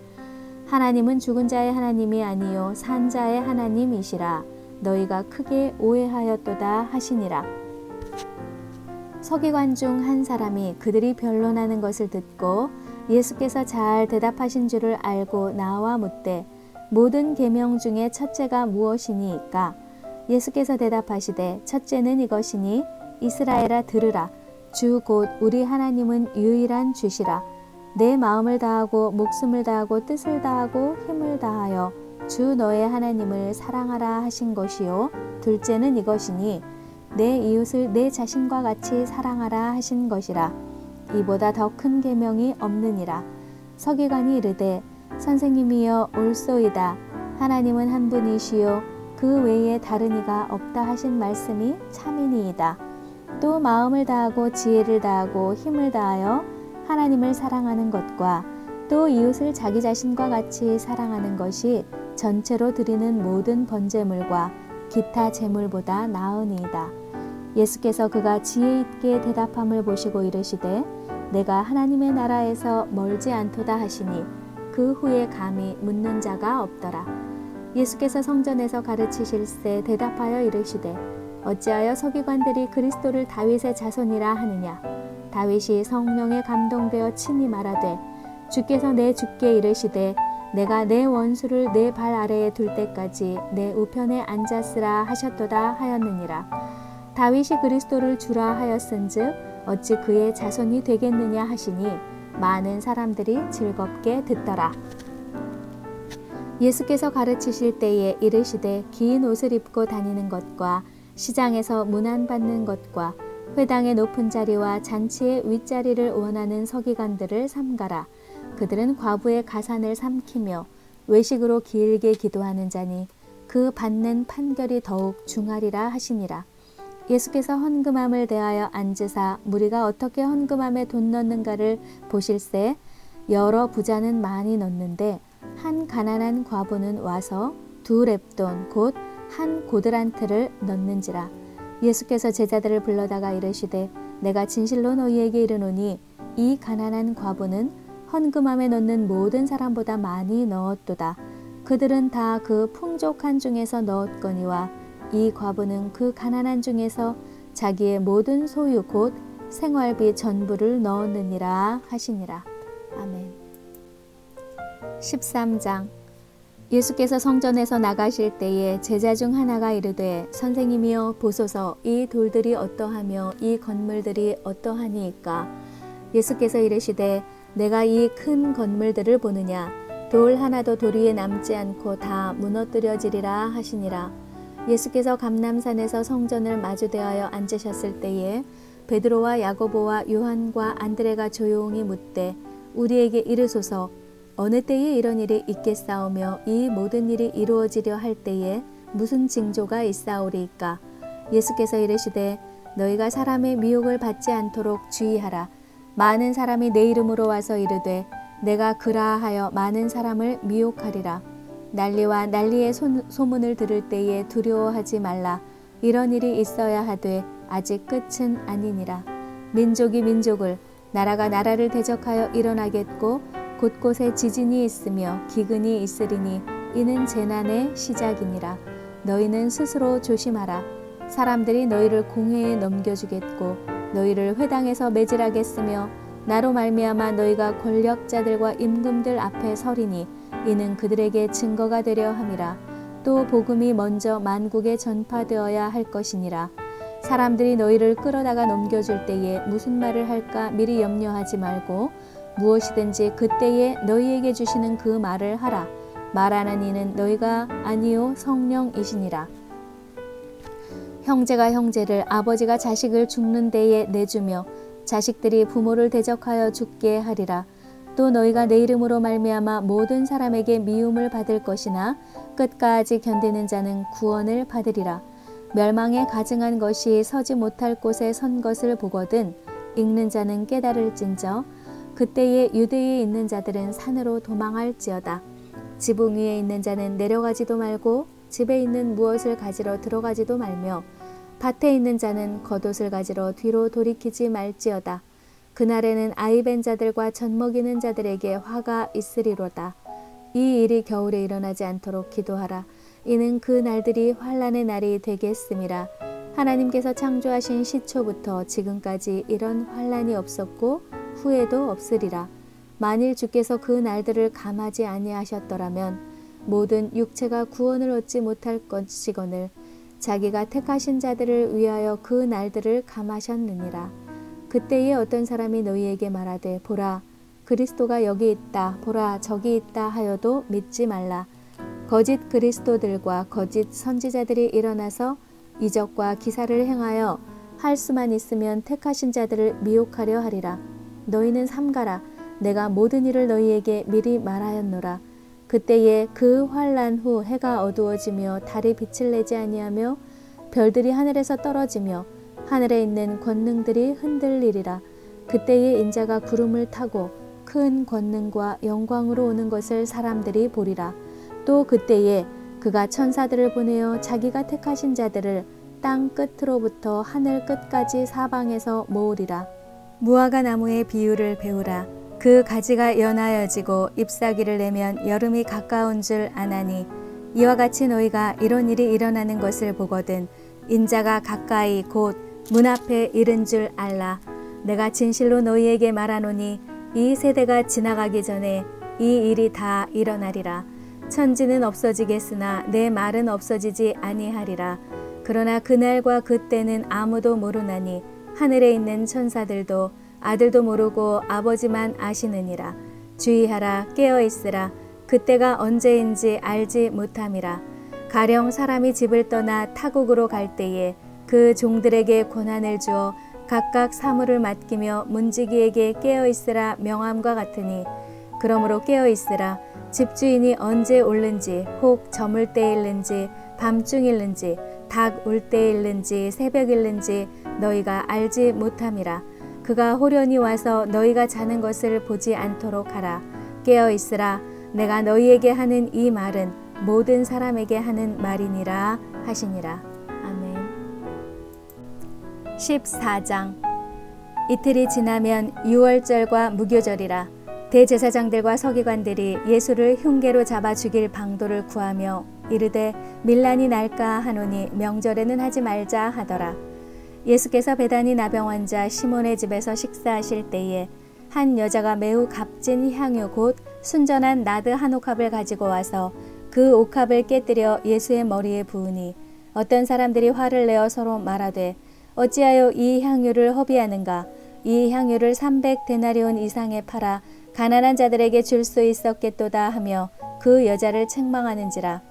하나님은 죽은 자의 하나님이 아니요 산 자의 하나님이시라. 너희가 크게 오해하였도다 하시니라. 서기관 중 한 사람이 그들이 변론하는 것을 듣고 예수께서 잘 대답하신 줄을 알고 나와 묻되 모든 계명 중에 첫째가 무엇이니이까? 예수께서 대답하시되 첫째는 이것이니 이스라엘아 들으라. 주 곧 우리 하나님은 유일한 주시라. 내 마음을 다하고 목숨을 다하고 뜻을 다하고 힘을 다하여 주 너의 하나님을 사랑하라 하신 것이요. 둘째는 이것이니 내 이웃을 내 자신과 같이 사랑하라 하신 것이라. 이보다 더 큰 계명이 없느니라. 서기관이 이르되 선생님이여 옳소이다. 하나님은 한 분이시요 그 외에 다른 이가 없다 하신 말씀이 참이니이다. 또 마음을 다하고 지혜를 다하고 힘을 다하여 하나님을 사랑하는 것과 또 이웃을 자기 자신과 같이 사랑하는 것이 전체로 드리는 모든 번제물과 기타 제물보다 나으니이다. 예수께서 그가 지혜 있게 대답함을 보시고 이르시되 내가 하나님의 나라에서 멀지 않도다 하시니 그 후에 감히 묻는 자가 없더라. 예수께서 성전에서 가르치실세 대답하여 이르시되 어찌하여 서기관들이 그리스도를 다윗의 자손이라 하느냐. 다윗이 성령에 감동되어 친히 말하되 주께서 내 주께 이르시되 내가 내 원수를 내 발 아래에 둘 때까지 내 우편에 앉았으라 하셨도다 하였느니라. 다윗이 그리스도를 주라 하였은즉 어찌 그의 자손이 되겠느냐 하시니 많은 사람들이 즐겁게 듣더라. 예수께서 가르치실 때에 이르시되 긴 옷을 입고 다니는 것과 시장에서 문안받는 것과 회당의 높은 자리와 잔치의 윗자리를 원하는 서기관들을 삼가라. 그들은 과부의 가산을 삼키며 외식으로 길게 기도하는 자니 그 받는 판결이 더욱 중하리라 하시니라. 예수께서 헌금함을 대하여 앉으사 무리가 어떻게 헌금함에 돈 넣는가를 보실새 여러 부자는 많이 넣는데 한 가난한 과부는 와서 2렙돈 곧 한 고드란트를 넣는지라. 예수께서 제자들을 불러다가 이르시되 내가 진실로 너희에게 이르노니 이 가난한 과부는 헌금함에 넣는 모든 사람보다 많이 넣었도다. 그들은 다 그 풍족한 중에서 넣었거니와 이 과부는 그 가난한 중에서 자기의 모든 소유 곧 생활비 전부를 넣었느니라 하시니라. 아멘. 13장. 예수께서 성전에서 나가실 때에 제자 중 하나가 이르되 선생님이여 보소서 이 돌들이 어떠하며 이 건물들이 어떠하니이까. 예수께서 이르시되 내가 이 큰 건물들을 보느냐. 돌 하나도 돌 위에 남지 않고 다 무너뜨려지리라 하시니라. 예수께서 감람산에서 성전을 마주대하여 앉으셨을 때에 베드로와 야고보와 요한과 안드레가 조용히 묻되 우리에게 이르소서 어느 때에 이런 일이 있겠사오며 이 모든 일이 이루어지려 할 때에 무슨 징조가 있사오리이까. 예수께서 이르시되 너희가 사람의 미혹을 받지 않도록 주의하라. 많은 사람이 내 이름으로 와서 이르되 내가 그라하여 많은 사람을 미혹하리라. 난리와 난리의 소문을 들을 때에 두려워하지 말라. 이런 일이 있어야 하되 아직 끝은 아니니라. 민족이 민족을, 나라가 나라를 대적하여 일어나겠고 곳곳에 지진이 있으며 기근이 있으리니 이는 재난의 시작이니라. 너희는 스스로 조심하라. 사람들이 너희를 공회에 넘겨주겠고 너희를 회당에서 매질하겠으며 나로 말미암아 너희가 권력자들과 임금들 앞에 서리니 이는 그들에게 증거가 되려 함이라. 또 복음이 먼저 만국에 전파되어야 할 것이니라. 사람들이 너희를 끌어다가 넘겨줄 때에 무슨 말을 할까 미리 염려하지 말고 무엇이든지 그때에 너희에게 주시는 그 말을 하라. 말하는 이는 너희가 아니요 성령이시니라. 형제가 형제를, 아버지가 자식을 죽는 데에 내주며 자식들이 부모를 대적하여 죽게 하리라. 또 너희가 내 이름으로 말미암아 모든 사람에게 미움을 받을 것이나 끝까지 견디는 자는 구원을 받으리라. 멸망에 가증한 것이 서지 못할 곳에 선 것을 보거든 읽는 자는 깨달을진저 그때에 유대에 있는 자들은 산으로 도망할지어다. 지붕 위에 있는 자는 내려가지도 말고 집에 있는 무엇을 가지러 들어가지도 말며 밭에 있는 자는 겉옷을 가지러 뒤로 돌이키지 말지어다. 그날에는 아이벤 자들과 젖먹이는 자들에게 화가 있으리로다. 이 일이 겨울에 일어나지 않도록 기도하라. 이는 그 날들이 환난의 날이 되겠음이라. 하나님께서 창조하신 시초부터 지금까지 이런 환난이 없었고 후에도 없으리라. 만일 주께서 그 날들을 감하지 아니하셨더라면 모든 육체가 구원을 얻지 못할 것이거늘 자기가 택하신 자들을 위하여 그 날들을 감하셨느니라. 그때에 어떤 사람이 너희에게 말하되 보라 그리스도가 여기 있다 보라 저기 있다 하여도 믿지 말라. 거짓 그리스도들과 거짓 선지자들이 일어나서 이적과 기사를 행하여 할 수만 있으면 택하신 자들을 미혹하려 하리라. 너희는 삼가라. 내가 모든 일을 너희에게 미리 말하였노라. 그때에 그 환난 후 해가 어두워지며 달이 빛을 내지 아니하며 별들이 하늘에서 떨어지며 하늘에 있는 권능들이 흔들리리라. 그때에 인자가 구름을 타고 큰 권능과 영광으로 오는 것을 사람들이 보리라. 또 그때에 그가 천사들을 보내어 자기가 택하신 자들을 땅 끝으로부터 하늘 끝까지 사방에서 모으리라. 무화과 나무의 비유를 배우라. 그 가지가 연하여지고 잎사귀를 내면 여름이 가까운 줄 아나니 이와 같이 너희가 이런 일이 일어나는 것을 보거든 인자가 가까이 곧 문 앞에 이른 줄 알라. 내가 진실로 너희에게 말하노니 이 세대가 지나가기 전에 이 일이 다 일어나리라. 천지는 없어지겠으나 내 말은 없어지지 아니하리라. 그러나 그날과 그때는 아무도 모르나니 하늘에 있는 천사들도 아들도 모르고 아버지만 아시느니라. 주의하라. 깨어있으라. 그때가 언제인지 알지 못함이라. 가령 사람이 집을 떠나 타국으로 갈 때에 그 종들에게 권한을 주어 각각 사물을 맡기며 문지기에게 깨어있으라 명함과 같으니 그러므로 깨어있으라. 집주인이 언제 올는지 혹 저물 때일는지 밤중일는지 닭 울 때일는지 새벽일는지 너희가 알지 못함이라. 그가 호련히 와서 너희가 자는 것을 보지 않도록 하라. 깨어있으라. 내가 너희에게 하는 이 말은 모든 사람에게 하는 말이니라 하시니라. 아멘. 14장. 이틀이 지나면 유월절과 무교절이라. 대제사장들과 서기관들이 예수를 흉계로 잡아 죽일 방도를 구하며 이르되 밀란이 날까 하노니 명절에는 하지 말자 하더라. 예수께서 베다니 나병 환자 시몬의 집에서 식사하실 때에 한 여자가 매우 값진 향유 곧 순전한 나드 한 옥합을 가지고 와서 그 옥합을 깨뜨려 예수의 머리에 부으니 어떤 사람들이 화를 내어 서로 말하되 어찌하여 이 향유를 허비하는가. 이 향유를 300데나리온 이상에 팔아 가난한 자들에게 줄 수 있었겠도다 하며 그 여자를 책망하는지라.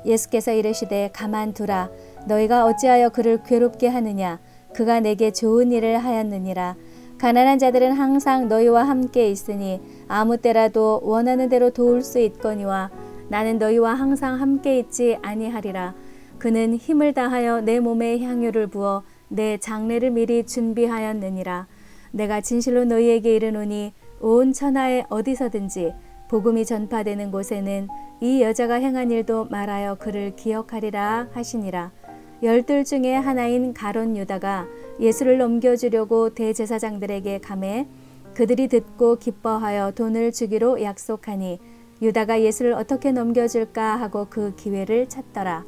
예수께서 이르시되 가만두라. 너희가 어찌하여 그를 괴롭게 하느냐. 그가 내게 좋은 일을 하였느니라. 가난한 자들은 항상 너희와 함께 있으니 아무 때라도 원하는 대로 도울 수 있거니와 나는 너희와 항상 함께 있지 아니하리라. 그는 힘을 다하여 내 몸에 향유를 부어 내 장례를 미리 준비하였느니라. 내가 진실로 너희에게 이르노니 온 천하에 어디서든지 복음이 전파되는 곳에는 이 여자가 행한 일도 말하여 그를 기억하리라 하시니라. 열둘 중에 하나인 가룟 유다가 예수를 넘겨주려고 대제사장들에게 가매 그들이 듣고 기뻐하여 돈을 주기로 약속하니 유다가 예수를 어떻게 넘겨줄까 하고 그 기회를 찾더라.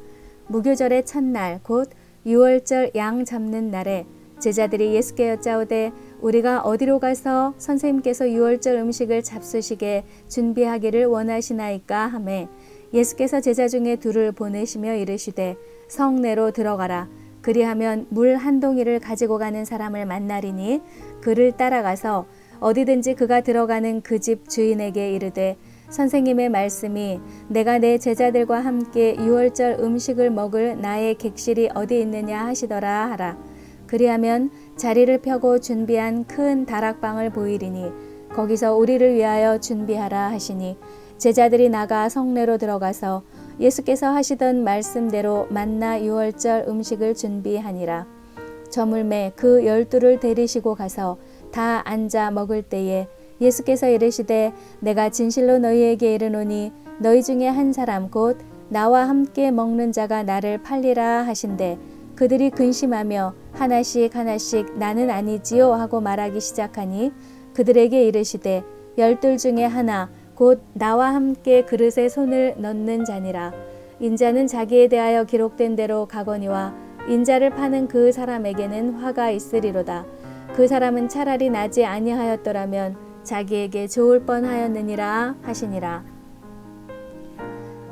무교절의 첫날 곧 유월절 양 잡는 날에 제자들이 예수께 여짜오되 우리가 어디로 가서 선생님께서 유월절 음식을 잡수시게 준비하기를 원하시나이까 하매 예수께서 제자 중에 둘을 보내시며 이르시되 성내로 들어가라. 그리하면 물 한 동이를 가지고 가는 사람을 만나리니 그를 따라가서 어디든지 그가 들어가는 그 집 주인에게 이르되 선생님의 말씀이 내가 내 제자들과 함께 유월절 음식을 먹을 나의 객실이 어디 있느냐 하시더라 하라. 그리하면 자리를 펴고 준비한 큰 다락방을 보이리니 거기서 우리를 위하여 준비하라 하시니 제자들이 나가 성내로 들어가서 예수께서 하시던 말씀대로 만나 유월절 음식을 준비하니라. 저물매 그 12를 데리시고 가서 다 앉아 먹을 때에 예수께서 이르시되 내가 진실로 너희에게 이르노니 너희 중에 한 사람 곧 나와 함께 먹는 자가 나를 팔리라 하신대 그들이 근심하며 하나씩 하나씩 나는 아니지요 하고 말하기 시작하니 그들에게 이르시되 12 중에 하나 곧 나와 함께 그릇에 손을 넣는 자니라. 인자는 자기에 대하여 기록된 대로 가거니와 인자를 파는 그 사람에게는 화가 있으리로다. 그 사람은 차라리 나지 아니하였더라면 자기에게 좋을 뻔하였느니라 하시니라.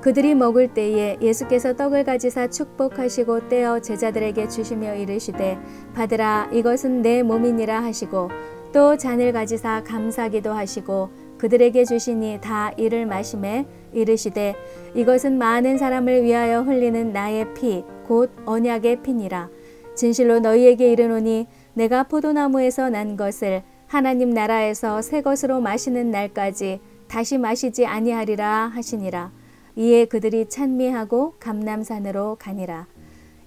그들이 먹을 때에 예수께서 떡을 가지사 축복하시고 떼어 제자들에게 주시며 이르시되 받으라 이것은 내 몸이니라 하시고 또 잔을 가지사 감사기도 하시고 그들에게 주시니 다 이를 마시매 이르시되 이것은 많은 사람을 위하여 흘리는 나의 피 곧 언약의 피니라. 진실로 너희에게 이르노니 내가 포도나무에서 난 것을 하나님 나라에서 새 것으로 마시는 날까지 다시 마시지 아니하리라 하시니라. 이에 그들이 찬미하고 감람산으로 가니라.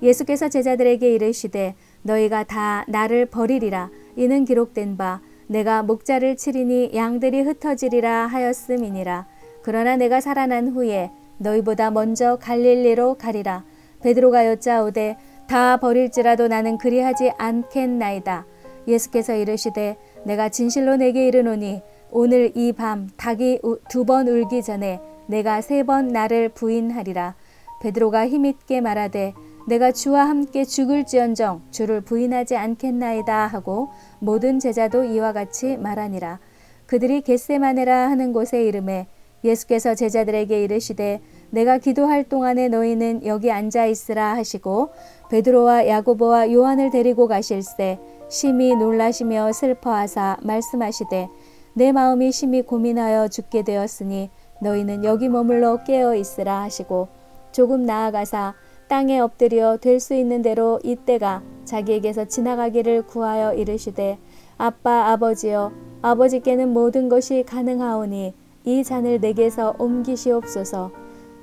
예수께서 제자들에게 이르시되 너희가 다 나를 버리리라. 이는 기록된 바 내가 목자를 치리니 양들이 흩어지리라 하였음이니라. 그러나 내가 살아난 후에 너희보다 먼저 갈릴리로 가리라. 베드로가 여짜오되 다 버릴지라도 나는 그리하지 않겠나이다. 예수께서 이르시되 내가 진실로 내게 이르노니 오늘 이 밤 닭이 2번 울기 전에 내가 3번 나를 부인하리라. 베드로가 힘있게 말하되 내가 주와 함께 죽을지언정 주를 부인하지 않겠나이다 하고 모든 제자도 이와 같이 말하니라. 그들이 겟세마네라 하는 곳에 이르매 예수께서 제자들에게 이르시되 내가 기도할 동안에 너희는 여기 앉아 있으라 하시고 베드로와 야고보와 요한을 데리고 가실새 심히 놀라시며 슬퍼하사 말씀하시되 내 마음이 심히 고민하여 죽게 되었으니 너희는 여기 머물러 깨어 있으라 하시고 조금 나아가사 땅에 엎드려 될 수 있는 대로 이때가 자기에게서 지나가기를 구하여 이르시되 아빠 아버지여 아버지께는 모든 것이 가능하오니 이 잔을 내게서 옮기시옵소서.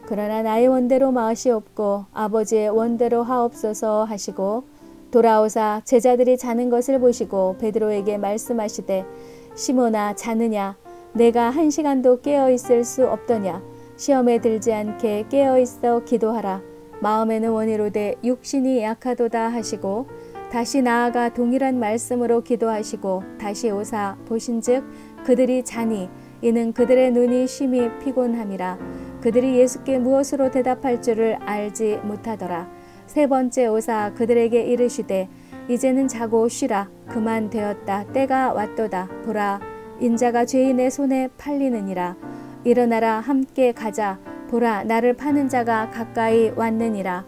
그러나 나의 원대로 마시옵고 아버지의 원대로 하옵소서 하시고 돌아오사 제자들이 자는 것을 보시고 베드로에게 말씀하시되 시몬아 자느냐 내가 1시간도 깨어 있을 수 없더냐 시험에 들지 않게 깨어 있어 기도하라. 마음에는 원이로되 육신이 약하도다 하시고 다시 나아가 동일한 말씀으로 기도하시고 다시 오사 보신즉 그들이 자니 이는 그들의 눈이 심히 피곤함이라. 그들이 예수께 무엇으로 대답할 줄을 알지 못하더라. 3번째 오사 그들에게 이르시되 이제는 자고 쉬라. 그만 되었다. 때가 왔도다. 보라 인자가 죄인의 손에 팔리느니라. 일어나라 함께 가자. 보라 나를 파는 자가 가까이 왔느니라.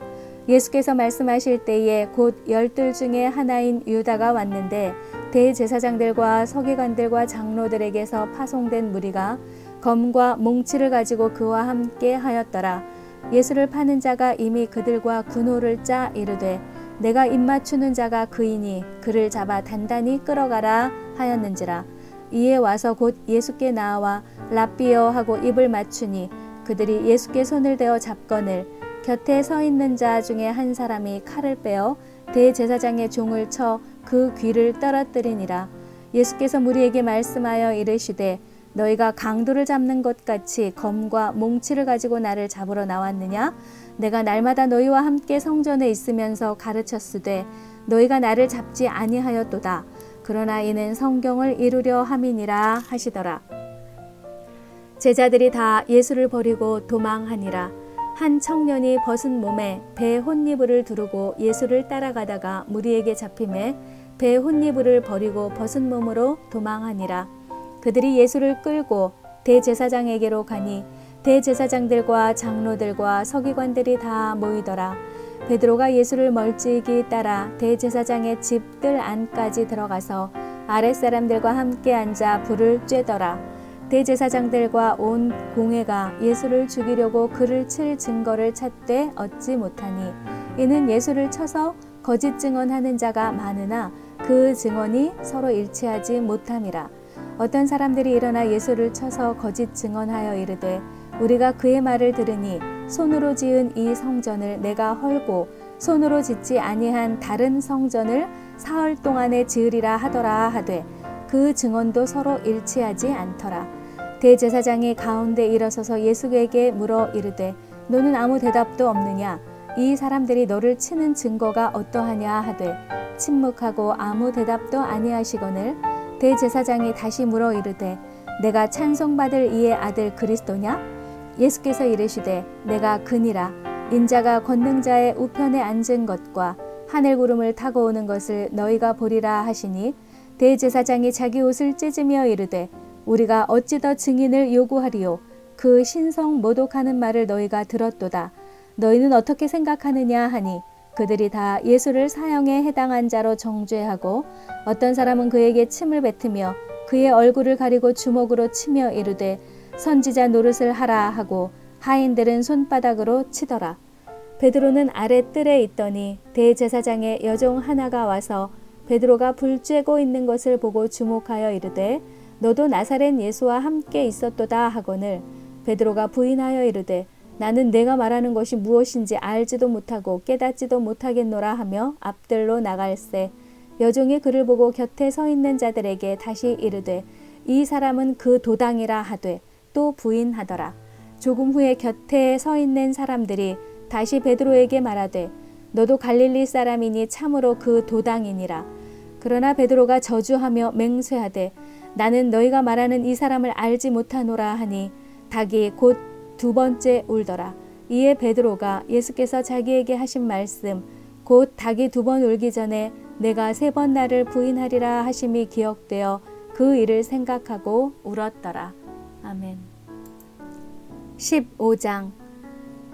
예수께서 말씀하실 때에 곧 12 중에 하나인 유다가 왔는데 대제사장들과 서기관들과 장로들에게서 파송된 무리가 검과 몽치를 가지고 그와 함께 하였더라. 예수를 파는 자가 이미 그들과 군호를 짜 이르되 내가 입맞추는 자가 그이니 그를 잡아 단단히 끌어가라 하였는지라. 이에 와서 곧 예수께 나와 랍비여 하고 입을 맞추니 그들이 예수께 손을 대어 잡거늘 곁에 서 있는 자 중에 한 사람이 칼을 빼어 대제사장의 종을 쳐 그 귀를 떨어뜨리니라. 예수께서 무리에게 말씀하여 이르시되 너희가 강도를 잡는 것 같이 검과 몽치를 가지고 나를 잡으러 나왔느냐? 내가 날마다 너희와 함께 성전에 있으면서 가르쳤으되 너희가 나를 잡지 아니하였도다. 그러나 이는 성경을 이루려 함이니라 하시더라. 제자들이 다 예수를 버리고 도망하니라. 한 청년이 벗은 몸에 배 혼니부를 두르고 예수를 따라가다가 무리에게 잡히매 배 혼니부를 버리고 벗은 몸으로 도망하니라. 그들이 예수를 끌고 대제사장에게로 가니 대제사장들과 장로들과 서기관들이 다 모이더라. 베드로가 예수를 멀찍이 따라 대제사장의 집 뜰 안까지 들어가서 아랫사람들과 함께 앉아 불을 쬐더라. 대제사장들과 온 공회가 예수를 죽이려고 그를 칠 증거를 찾되 얻지 못하니 이는 예수를 쳐서 거짓 증언하는 자가 많으나 그 증언이 서로 일치하지 못함이라. 어떤 사람들이 일어나 예수를 쳐서 거짓 증언하여 이르되 우리가 그의 말을 들으니 손으로 지은 이 성전을 내가 헐고 손으로 짓지 아니한 다른 성전을 사흘 동안에 지으리라 하더라 하되 그 증언도 서로 일치하지 않더라. 대제사장이 가운데 일어서서 예수에게 물어 이르되 너는 아무 대답도 없느냐? 이 사람들이 너를 치는 증거가 어떠하냐 하되 침묵하고 아무 대답도 아니하시거늘 대제사장이 다시 물어 이르되 내가 찬송받을 이의 아들 그리스도냐? 예수께서 이르시되 내가 그니라. 인자가 권능자의 우편에 앉은 것과 하늘구름을 타고 오는 것을 너희가 보리라 하시니 대제사장이 자기 옷을 찢으며 이르되 우리가 어찌 더 증인을 요구하리요? 그 신성 모독하는 말을 너희가 들었도다. 너희는 어떻게 생각하느냐 하니 그들이 다 예수를 사형에 해당한 자로 정죄하고 어떤 사람은 그에게 침을 뱉으며 그의 얼굴을 가리고 주먹으로 치며 이르되 선지자 노릇을 하라 하고 하인들은 손바닥으로 치더라. 베드로는 아래 뜰에 있더니 대제사장의 여종 하나가 와서 베드로가 불 쬐고 있는 것을 보고 주목하여 이르되 너도 나사렛 예수와 함께 있었도다 하거늘 베드로가 부인하여 이르되 나는 내가 말하는 것이 무엇인지 알지도 못하고 깨닫지도 못하겠노라 하며 앞들로 나갈새 여종이 그를 보고 곁에 서 있는 자들에게 다시 이르되 이 사람은 그 도당이라 하되 또 부인하더라. 조금 후에 곁에 서 있는 사람들이 다시 베드로에게 말하되 너도 갈릴리 사람이니 참으로 그 도당이니라. 그러나 베드로가 저주하며 맹세하되 나는 너희가 말하는 이 사람을 알지 못하노라 하니 닭이 곧 두 번째 울더라. 이에 베드로가 예수께서 자기에게 하신 말씀 곧 닭이 두 번 울기 전에 내가 세 번 나를 부인하리라 하심이 기억되어 그 일을 생각하고 울었더라. 아멘. 15장.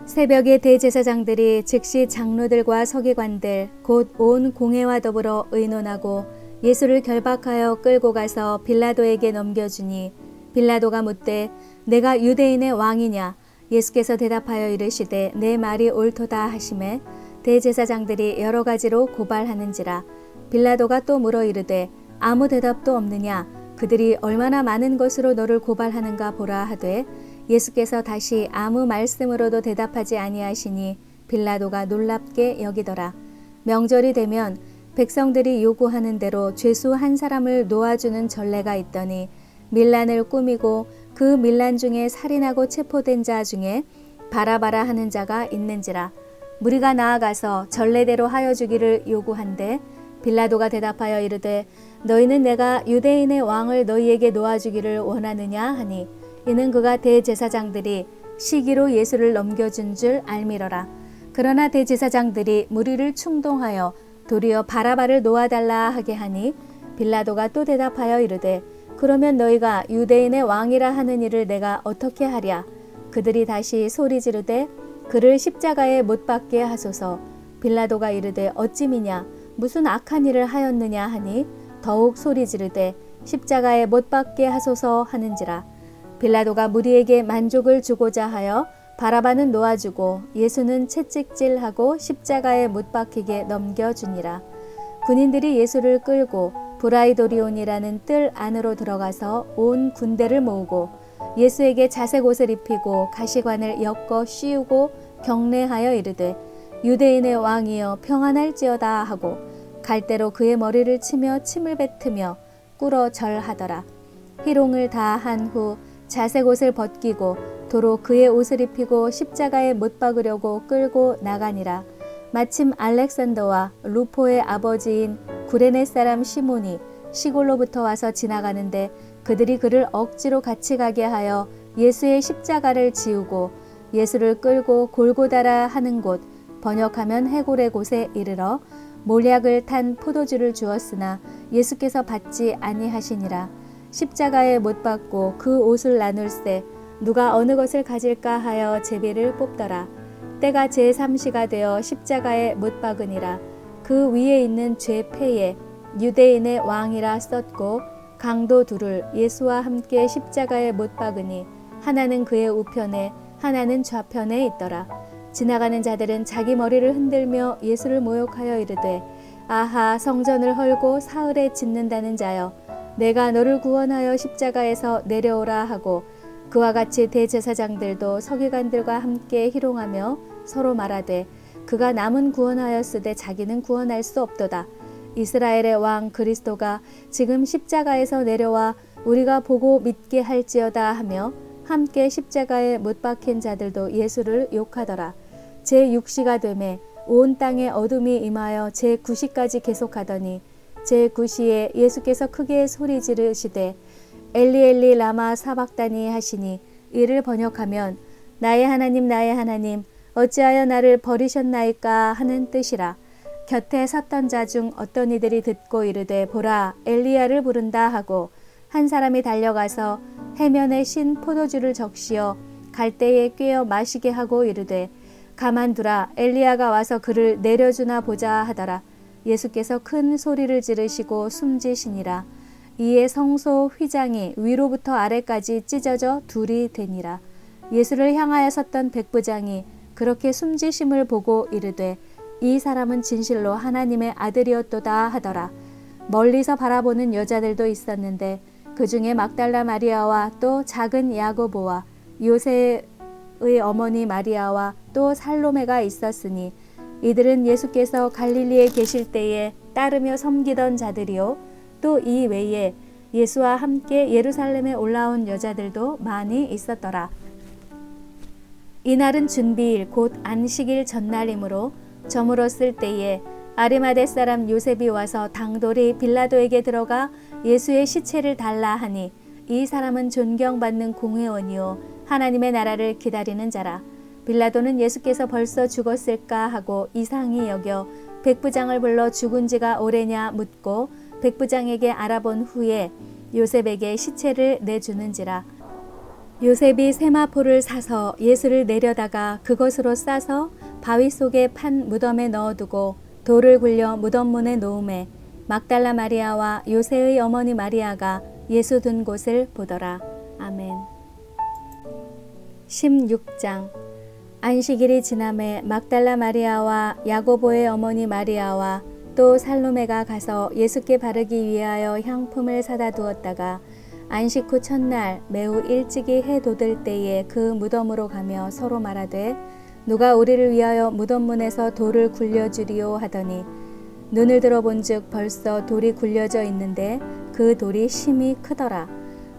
새벽에 대제사장들이 즉시 장로들과 서기관들 곧 온 공회와 더불어 의논하고 예수를 결박하여 끌고 가서 빌라도에게 넘겨주니 빌라도가 묻되 내가 유대인의 왕이냐? 예수께서 대답하여 이르시되 내 말이 옳도다 하시매 대제사장들이 여러 가지로 고발하는지라. 빌라도가 또 물어 이르되 아무 대답도 없느냐? 그들이 얼마나 많은 것으로 너를 고발하는가 보라 하되 예수께서 다시 아무 말씀으로도 대답하지 아니하시니 빌라도가 놀랍게 여기더라. 명절이 되면 백성들이 요구하는 대로 죄수 한 사람을 놓아주는 전례가 있더니 밀란을 꾸미고 그 밀란 중에 살인하고 체포된 자 중에 바라바라 하는 자가 있는지라. 무리가 나아가서 전례대로 하여 주기를 요구한데 빌라도가 대답하여 이르되 너희는 내가 유대인의 왕을 너희에게 놓아주기를 원하느냐 하니 이는 그가 대제사장들이 시기로 예수를 넘겨준 줄 알미러라. 그러나 대제사장들이 무리를 충동하여 도리어 바라바를 놓아달라 하게 하니 빌라도가 또 대답하여 이르되 그러면 너희가 유대인의 왕이라 하는 일을 내가 어떻게 하랴? 그들이 다시 소리 지르되 그를 십자가에 못 박게 하소서. 빌라도가 이르되 어찌미냐? 무슨 악한 일을 하였느냐 하니 더욱 소리 지르되 십자가에 못 박게 하소서 하는지라. 빌라도가 무리에게 만족을 주고자 하여 바라바는 놓아주고 예수는 채찍질하고 십자가에 못 박히게 넘겨주니라. 군인들이 예수를 끌고 브라이도리온이라는 뜰 안으로 들어가서 온 군대를 모으고 예수에게 자색 옷을 입히고 가시관을 엮어 씌우고 경례하여 이르되 유대인의 왕이여 평안할지어다 하고 갈대로 그의 머리를 치며 침을 뱉으며 꿇어 절하더라. 희롱을 다 한 후 자색 옷을 벗기고 도로 그의 옷을 입히고 십자가에 못 박으려고 끌고 나가니라. 마침 알렉산더와 루포의 아버지인 구레네 사람 시몬이 시골로부터 와서 지나가는데 그들이 그를 억지로 같이 가게 하여 예수의 십자가를 지우고 예수를 끌고 골고다라 하는 곳, 번역하면 해골의 곳에 이르러 몰약을 탄 포도주를 주었으나 예수께서 받지 아니하시니라. 십자가에 못 박고 그 옷을 나눌세 누가 어느 것을 가질까 하여 제비를 뽑더라. 때가 제3시가 되어 십자가에 못 박으니라. 그 위에 있는 죄패에 유대인의 왕이라 썼고 강도 둘을 예수와 함께 십자가에 못 박으니 하나는 그의 우편에 하나는 좌편에 있더라. 지나가는 자들은 자기 머리를 흔들며 예수를 모욕하여 이르되 아하 성전을 헐고 사흘에 짓는다는 자여 내가 너를 구원하여 십자가에서 내려오라 하고 그와 같이 대제사장들도 서기관들과 함께 희롱하며 서로 말하되 그가 남은 구원하였으되 자기는 구원할 수 없도다. 이스라엘의 왕 그리스도가 지금 십자가에서 내려와 우리가 보고 믿게 할지어다 하며 함께 십자가에 못 박힌 자들도 예수를 욕하더라. 제6시가 되매 온 땅에 어둠이 임하여 제9시까지 계속하더니 제9시에 예수께서 크게 소리 지르시되 엘리 엘리 라마 사박다니 하시니 이를 번역하면 나의 하나님 어찌하여 나를 버리셨나이까 하는 뜻이라. 곁에 섰던 자 중 어떤 이들이 듣고 이르되 보라 엘리야를 부른다 하고 한 사람이 달려가서 해면에 신 포도주를 적시어 갈대에 꿰어 마시게 하고 이르되 가만두라 엘리야가 와서 그를 내려주나 보자 하더라. 예수께서 큰 소리를 지르시고 숨지시니라. 이에 성소 휘장이 위로부터 아래까지 찢어져 둘이 되니라. 예수를 향하여 섰던 백부장이 그렇게 숨지심을 보고 이르되 이 사람은 진실로 하나님의 아들이었도다 하더라. 멀리서 바라보는 여자들도 있었는데 그 중에 막달라 마리아와 또 작은 야고보와 요새의 어머니 마리아와 또 살로메가 있었으니 이들은 예수께서 갈릴리에 계실 때에 따르며 섬기던 자들이요 또 이 외에 예수와 함께 예루살렘에 올라온 여자들도 많이 있었더라. 이날은 준비일 곧 안식일 전날이므로 저물었을 때에 아리마대 사람 요셉이 와서 당돌이 빌라도에게 들어가 예수의 시체를 달라 하니 이 사람은 존경받는 공회원이요 하나님의 나라를 기다리는 자라. 빌라도는 예수께서 벌써 죽었을까 하고 이상히 여겨 백부장을 불러 죽은 지가 오래냐 묻고 백부장에게 알아본 후에 요셉에게 시체를 내주는지라. 요셉이 세마포를 사서 예수를 내려다가 그것으로 싸서 바위 속에 판 무덤에 넣어두고 돌을 굴려 무덤 문에 놓음에 막달라 마리아와 요새의 어머니 마리아가 예수 둔 곳을 보더라. 아멘. 16장. 안식일이 지남에 막달라 마리아와 야고보의 어머니 마리아와 또 살로메가 가서 예수께 바르기 위하여 향품을 사다 두었다가 안식 후 첫날 매우 일찍이 해 돋을 때에 그 무덤으로 가며 서로 말하되 누가 우리를 위하여 무덤 문에서 돌을 굴려주리오 하더니 눈을 들어본즉 벌써 돌이 굴려져 있는데 그 돌이 심히 크더라.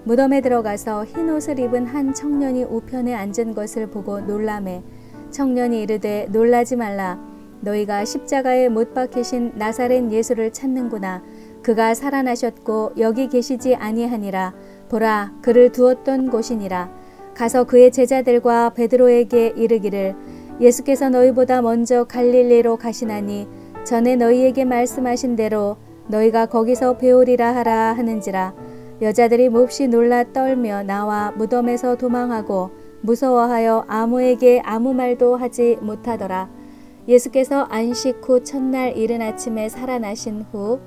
무덤에 들어가서 흰 옷을 입은 한 청년이 우편에 앉은 것을 보고 놀라매 청년이 이르되 놀라지 말라. 너희가 십자가에 못 박히신 나사렛 예수를 찾는구나. 그가 살아나셨고 여기 계시지 아니하니라. 보라 그를 두었던 곳이니라. 가서 그의 제자들과 베드로에게 이르기를 예수께서 너희보다 먼저 갈릴리로 가시나니 전에 너희에게 말씀하신 대로 너희가 거기서 배우리라 하라 하는지라. 여자들이 몹시 놀라 떨며 나와 무덤에서 도망하고 무서워하여 아무에게 아무 말도 하지 못하더라. 예수께서 안식 후 첫날 이른 아침에 살아나신 후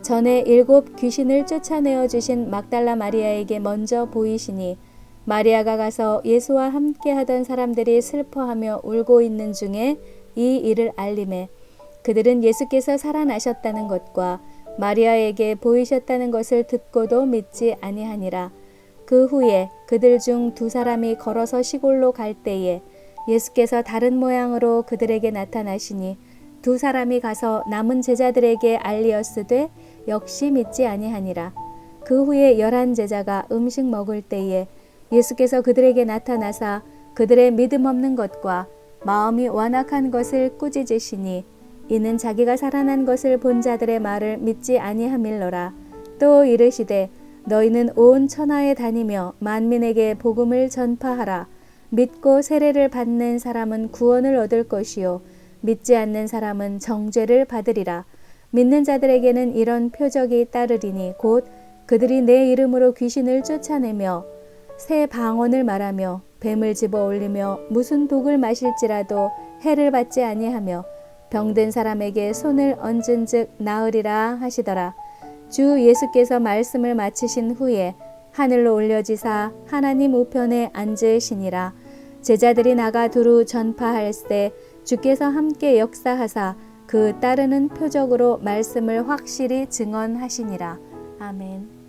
전에 7 귀신을 쫓아내어 주신 막달라 마리아에게 먼저 보이시니 마리아가 가서 예수와 함께 하던 사람들이 슬퍼하며 울고 있는 중에 이 일을 알림해 그들은 예수께서 살아나셨다는 것과 마리아에게 보이셨다는 것을 듣고도 믿지 아니하니라. 그 후에 그들 중 2 사람이 걸어서 시골로 갈 때에 예수께서 다른 모양으로 그들에게 나타나시니 2 사람이 가서 남은 제자들에게 알리었으되 역시 믿지 아니하니라. 그 후에 11 제자가 음식 먹을 때에 예수께서 그들에게 나타나사 그들의 믿음 없는 것과 마음이 완악한 것을 꾸짖으시니 이는 자기가 살아난 것을 본 자들의 말을 믿지 아니함일러라. 또 이르시되 너희는 온 천하에 다니며 만민에게 복음을 전파하라. 믿고 세례를 받는 사람은 구원을 얻을 것이요 믿지 않는 사람은 정죄를 받으리라. 믿는 자들에게는 이런 표적이 따르리니 곧 그들이 내 이름으로 귀신을 쫓아내며 새 방언을 말하며 뱀을 집어 올리며 무슨 독을 마실지라도 해를 받지 아니하며 병든 사람에게 손을 얹은즉 나으리라 하시더라. 주 예수께서 말씀을 마치신 후에 하늘로 올려지사 하나님 우편에 앉으시니라. 제자들이 나가 두루 전파할세 주께서 함께 역사하사 그 따르는 표적으로 말씀을 확실히 증언하시니라. 아멘.